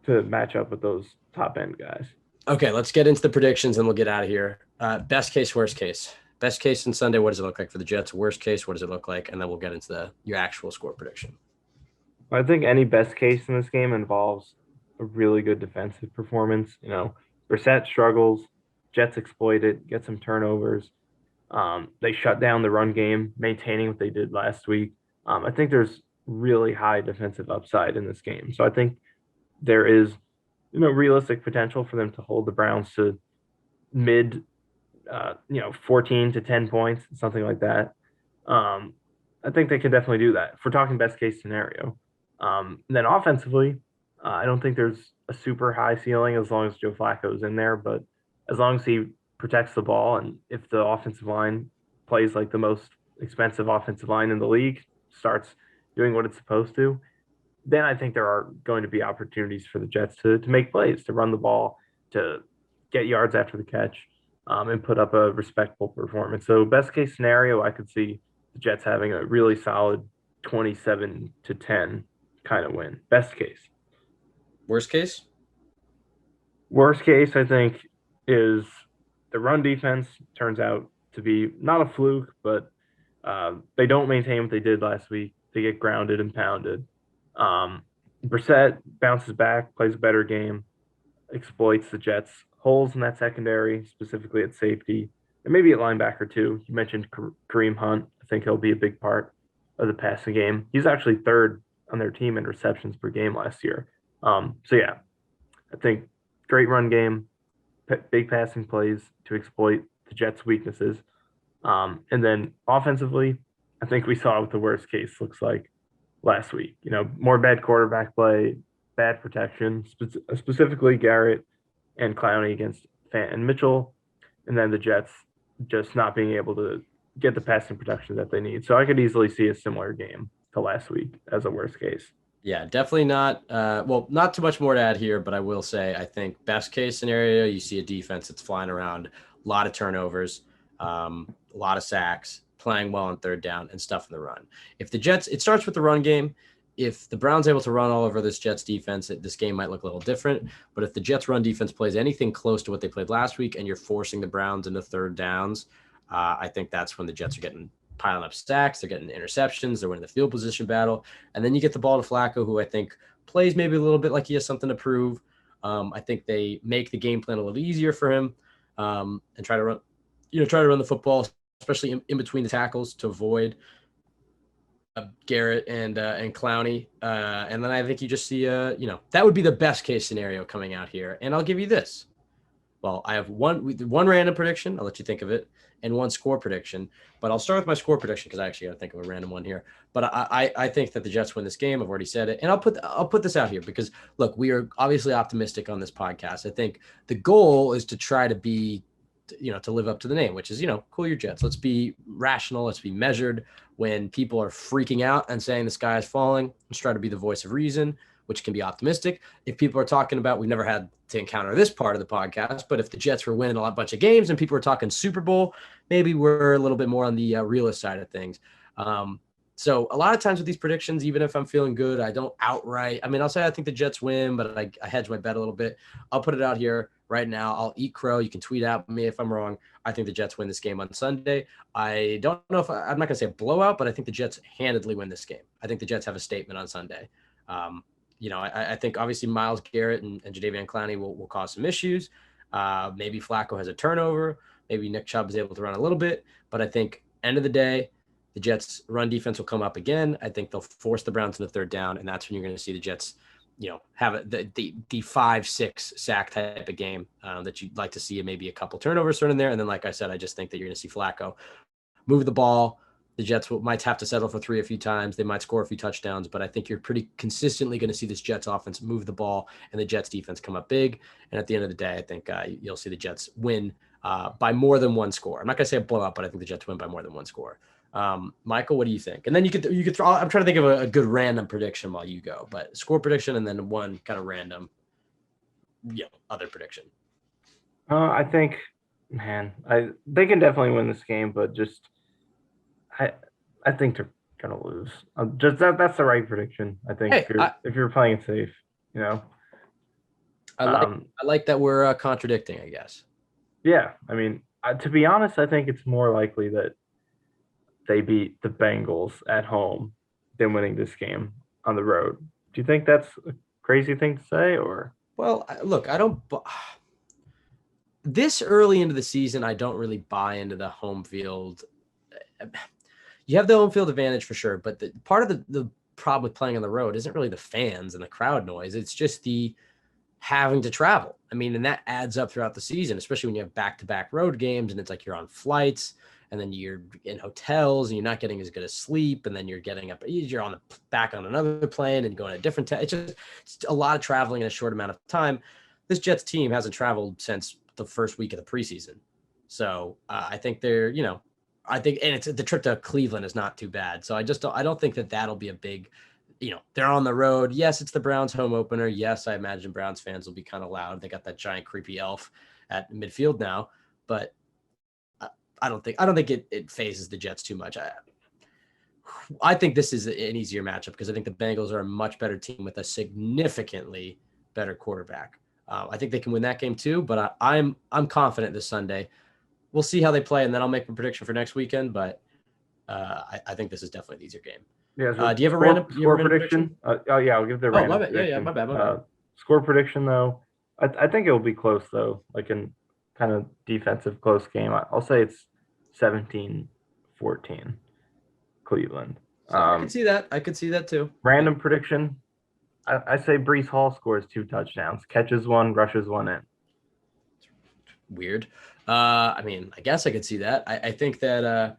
match up with those top end guys. Okay, let's get into the predictions and we'll get out of here. Best case, worst case. Best case on Sunday, what does it look like for the Jets? Worst case, what does it look like? And then we'll get into your actual score prediction. I think any best case in this game involves a really good defensive performance. Brissett struggles, Jets exploit it, get some turnovers. They shut down the run game, maintaining what they did last week. I think there's really high defensive upside in this game. So I think there is, realistic potential for them to hold the Browns to mid, 14 to 10 points, something like that. I think they can definitely do that if we're talking best case scenario. Then offensively, I don't think there's a super high ceiling as long as Joe Flacco's in there, but as long as he protects the ball and if the offensive line plays like the most expensive offensive line in the league, starts doing what it's supposed to, then I think there are going to be opportunities for the Jets to make plays, to run the ball, to get yards after the catch, and put up a respectable performance. So best case scenario, I could see the Jets having a really solid 27-10 kind of win. Best case. Worst case? Worst case, I think, is the run defense turns out to be not a fluke, but they don't maintain what they did last week. They get grounded and pounded. Brissett bounces back, plays a better game, exploits the Jets' holes in that secondary, specifically at safety, and maybe at linebacker too. You mentioned Kareem Hunt. I think he'll be a big part of the passing game. He's actually third on their team in receptions per game last year. So yeah, I think great run game, big passing plays to exploit the Jets' weaknesses. And then offensively, I think we saw what the worst case looks like last week. More bad quarterback play, bad protection, specifically Garrett and Clowney against Fant and Mitchell, and then the Jets just not being able to get the passing protection that they need. So I could easily see a similar game to last week as a worst case. Yeah, definitely not. Not too much more to add here, but I will say I think best case scenario, you see a defense that's flying around, a lot of turnovers, a lot of sacks, playing well on third down and stuff in the run. If the Jets, it starts with the run game. If the Browns are able to run all over this Jets defense, this game might look a little different. But if the Jets run defense plays anything close to what they played last week and you're forcing the Browns into third downs, I think that's when the Jets are piling up sacks. They're getting interceptions. They're winning the field position battle. And then you get the ball to Flacco, who I think plays maybe a little bit like he has something to prove. I think they make the game plan a little easier for him and try to run the football, especially in between the tackles to avoid Garrett and Clowney. And then I think you just see, that would be the best case scenario coming out here. And I'll give you this. Well, I have one random prediction. I'll let you think of it, and one score prediction. But I'll start with my score prediction because I actually got to think of a random one here. But I think that the Jets win this game. I've already said it, and I'll put this out here because look, we are obviously optimistic on this podcast. I think the goal is to try to be, to live up to the name, which is, cool your Jets. Let's be rational. Let's be measured. When people are freaking out and saying the sky is falling, let's try to be the voice of reason, which can be optimistic. If people are talking about, we've never had to encounter this part of the podcast, but if the Jets were winning a bunch of games and people are talking Super Bowl, maybe we're a little bit more on the realist side of things. So a lot of times with these predictions, even if I'm feeling good, I don't outright. I mean, I'll say I think the Jets win, but I hedge my bet a little bit. I'll put it out here right now. I'll eat crow. You can tweet at me if I'm wrong. I think the Jets win this game on Sunday. I don't know if I'm not going to say a blowout, but I think the Jets handedly win this game. I think the Jets have a statement on Sunday. I think obviously Myles Garrett and Jadeveon Clowney will cause some issues. Maybe Flacco has a turnover. Maybe Nick Chubb is able to run a little bit. But I think end of the day, the Jets' run defense will come up again. I think they'll force the Browns to the third down, and that's when you're going to see the Jets, have the 5-6 sack type of game that you'd like to see, maybe a couple turnovers thrown in there. And then, like I said, I just think that you're going to see Flacco move the ball. The Jets might have to settle for 3 a few times. They might score a few touchdowns, but I think you're pretty consistently going to see this Jets offense move the ball and the Jets defense come up big. And at the end of the day, I think you'll see the Jets win by more than one score. I'm not going to say a blowout, but I think the Jets win by more than one score. Michael, what do you think? And then you could throw. I'm trying to think of a good random prediction while you go, but score prediction and then one kind of random, other prediction. I think, man, they can definitely win this game, but just I think they're gonna lose. Just that's the right prediction. I think if you're playing it safe, I like that we're contradicting, I guess. Yeah, I mean, to be honest, I think it's more likely that they beat the Bengals at home than winning this game on the road. Do you think that's a crazy thing to say, or? Well, look, I don't. This early into the season, I don't really buy into the home field. You have the home field advantage for sure, but part of the problem with playing on the road isn't really the fans and the crowd noise. It's just the having to travel. I mean, and that adds up throughout the season, especially when you have back-to-back road games and it's like you're on flights and then you're in hotels and you're not getting as good a sleep. And then you're getting up, you're back on another plane and going to a different it's a lot of traveling in a short amount of time. This Jets team hasn't traveled since the first week of the preseason. So I think they're, and it's the trip to Cleveland is not too bad. So I don't think that'll be a big, they're on the road. Yes, it's the Browns home opener. Yes, I imagine Browns fans will be kind of loud. They got that giant creepy elf at midfield now, but I don't think it phases the Jets too much. I think this is an easier matchup because I think the Bengals are a much better team with a significantly better quarterback. I think they can win that game too, but I'm confident this Sunday. We'll see how they play, and then I'll make a prediction for next weekend. But I think this is definitely the easier game. Yeah. Do you have a random score prediction? Yeah, I'll give the random. My bad. Yeah, my bad. Score prediction though, I think it will be close though, like in kind of defensive close game. I'll say it's 17-14 Cleveland. So I can see that. I could see that too. Random prediction. I say Breece Hall scores 2 touchdowns, catches 1, rushes 1 in. Weird. I mean, I guess I could see that. I think that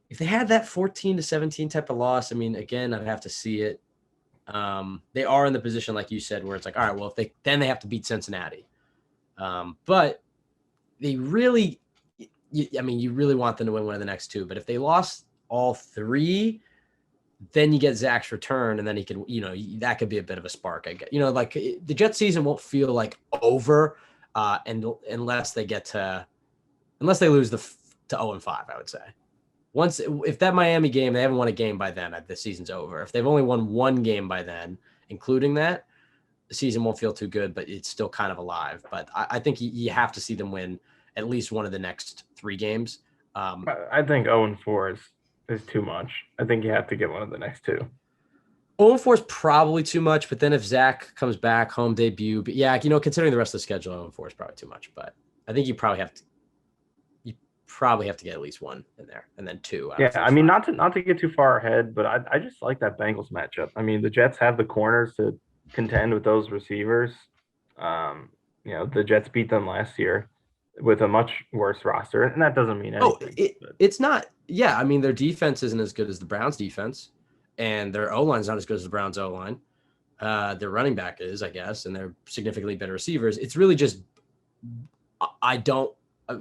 if they had that 14-17 type of loss, I mean, again, I'd have to see it. They are in the position, like you said, where it's like, all right, well, if they have to beat Cincinnati. But they really, you really want them to win one of the next 2. But if they lost all 3, then you get Zach's return, and then he can, that could be a bit of a spark. I guess, like the Jets season won't feel like over, unless they lose to 0-5, I would say. If that Miami game, they haven't won a game by then, the season's over. If they've only won 1 game by then, including that, the season won't feel too good, but it's still kind of alive. But I think you have to see them win at least one of the next 3 games. I think 0-4 is too much. I think you have to get one of the next 2. 0-4 is probably too much, but then if Zach comes back, home debut, but yeah, considering the rest of the schedule, 0-4 is probably too much. But I think you probably have to get at least 1 in there, and then 2. Yeah, I mean, not to get too far ahead, but I just like that Bengals matchup. I mean, the Jets have the corners to contend with those receivers. the Jets beat them last year with a much worse roster, and that doesn't mean Oh, anything. it's not. Yeah, I mean their defense isn't as good as the Browns' defense, and their O line's not as good as the Browns' O line. Their running back is, I guess, and they're significantly better receivers. It's really just I don't.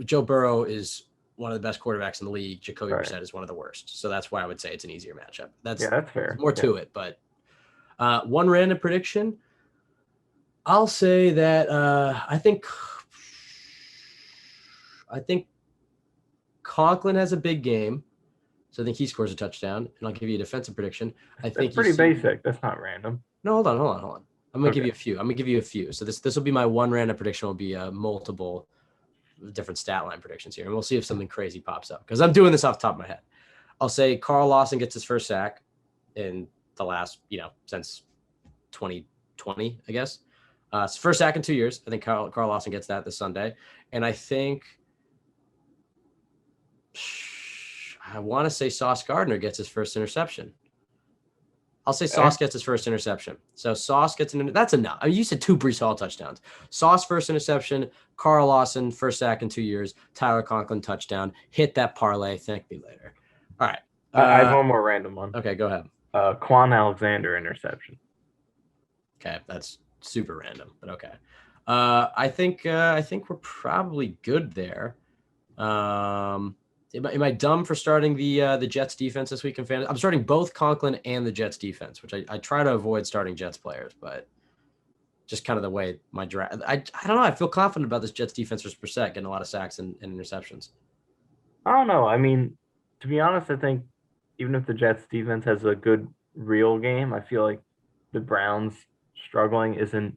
Joe Burrow is one of the best quarterbacks in the league. Jacoby Right. Brissett is one of the worst. So that's why I would say it's an easier matchup. Yeah, that's fair. There's more to it, but one random prediction. I'll say that I think Conklin has a big game. So I think he scores a touchdown, and I'll give you a defensive prediction. I think That's pretty basic. That's not random. No, hold on. I'm gonna Okay. give you a few. So this will be my one random prediction. Will be multiple different stat line predictions here, and we'll see if something crazy pops up because I'm doing this off the top of my head. I'll say Carl Lawson gets his first sack in the last, since 2020, I guess. It's first sack in 2 years. I think Carl Lawson gets that this Sunday, and I think I want to say Sauce Gardner gets his first interception. I'll say Sauce gets his first interception. So Sauce gets that's enough. I mean, you said 2 Breece Hall touchdowns. Sauce first interception, Carl Lawson first sack in 2 years, Tyler Conklin touchdown. Hit that parlay. Thank me later. All right. I have one more random one. Okay, go ahead. Quan Alexander interception. Okay, that's super random, but okay. I think we're probably good there. Am I dumb for starting the Jets defense this week in fantasy? I'm starting both Conklin and the Jets defense, which I try to avoid starting Jets players, but just kind of the way my draft. I don't know. I feel confident about this Jets defense versus Brissett getting a lot of sacks and interceptions. I don't know. I mean, to be honest, I think even if the Jets defense has a good real game, I feel like the Browns struggling isn't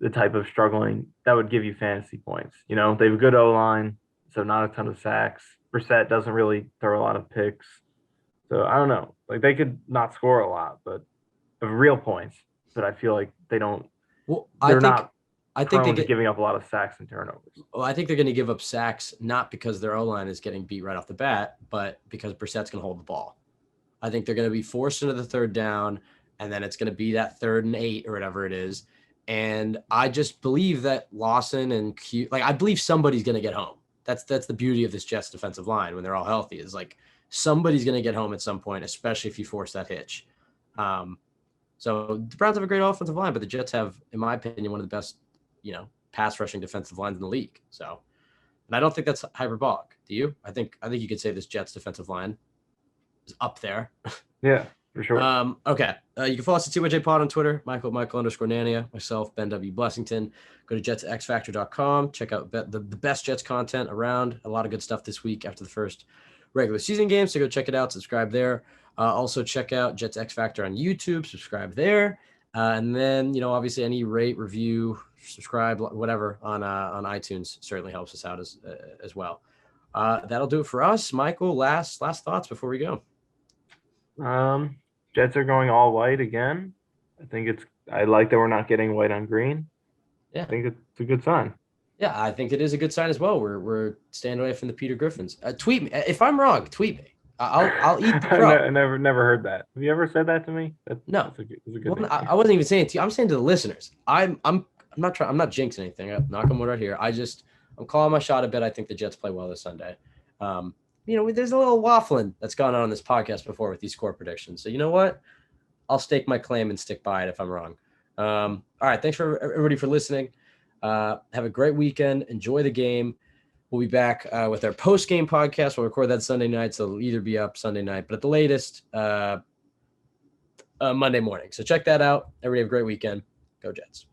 the type of struggling that would give you fantasy points. They have a good O line, so not a ton of sacks. Brissett doesn't really throw a lot of picks. So I don't know. Like they could not score a lot, but of real points. But I feel like they don't. Well, I think they're giving up a lot of sacks and turnovers. Well, I think they're going to give up sacks not because their O line is getting beat right off the bat, but because Brissett's going to hold the ball. I think they're going to be forced into the third down, and then it's going to be that 3rd and 8 or whatever it is. And I just believe that Lawson and I believe somebody's going to get home. That's the beauty of this Jets defensive line when they're all healthy is like somebody's going to get home at some point, especially if you force that hitch. So the Browns have a great offensive line, but the Jets have, in my opinion, one of the best, pass rushing defensive lines in the league. So, and I don't think that's hyperbolic. Do you? I think you could say this Jets defensive line is up there. Yeah, for sure. Okay. You can follow us at TYJ Pod on Twitter, Michael_Nania, myself, Ben W. Blessington. Go to jetsxfactor.com. Check out the best Jets content around. A lot of good stuff this week after the first regular season game. So go check it out. Subscribe there. Also check out Jets X Factor on YouTube. Subscribe there. And then, obviously any rate, review, subscribe, whatever on iTunes certainly helps us out as well. That'll do it for us. Michael, last thoughts before we go. Jets are going all white again. I like that we're not getting white on green. Yeah. I think it's a good sign. Yeah, I think it is a good sign as well. We're staying away from the Peter Griffins. Tweet me. If I'm wrong, tweet me. I'll eat the crow. I never heard that. Have you ever said that to me? No. That's a good I wasn't even saying it to you. I'm saying to the listeners. I'm not jinxing anything. Knock on wood right here. I'm calling my shot a bit. I think the Jets play well this Sunday. There's a little waffling that's gone on this podcast before with these score predictions. So you know what? I'll stake my claim and stick by it if I'm wrong. All right. Thanks for everybody for listening. Have a great weekend. Enjoy the game. We'll be back with our post-game podcast. We'll record that Sunday night, so it'll either be up Sunday night, but at the latest, Monday morning. So check that out. Everybody have a great weekend. Go Jets.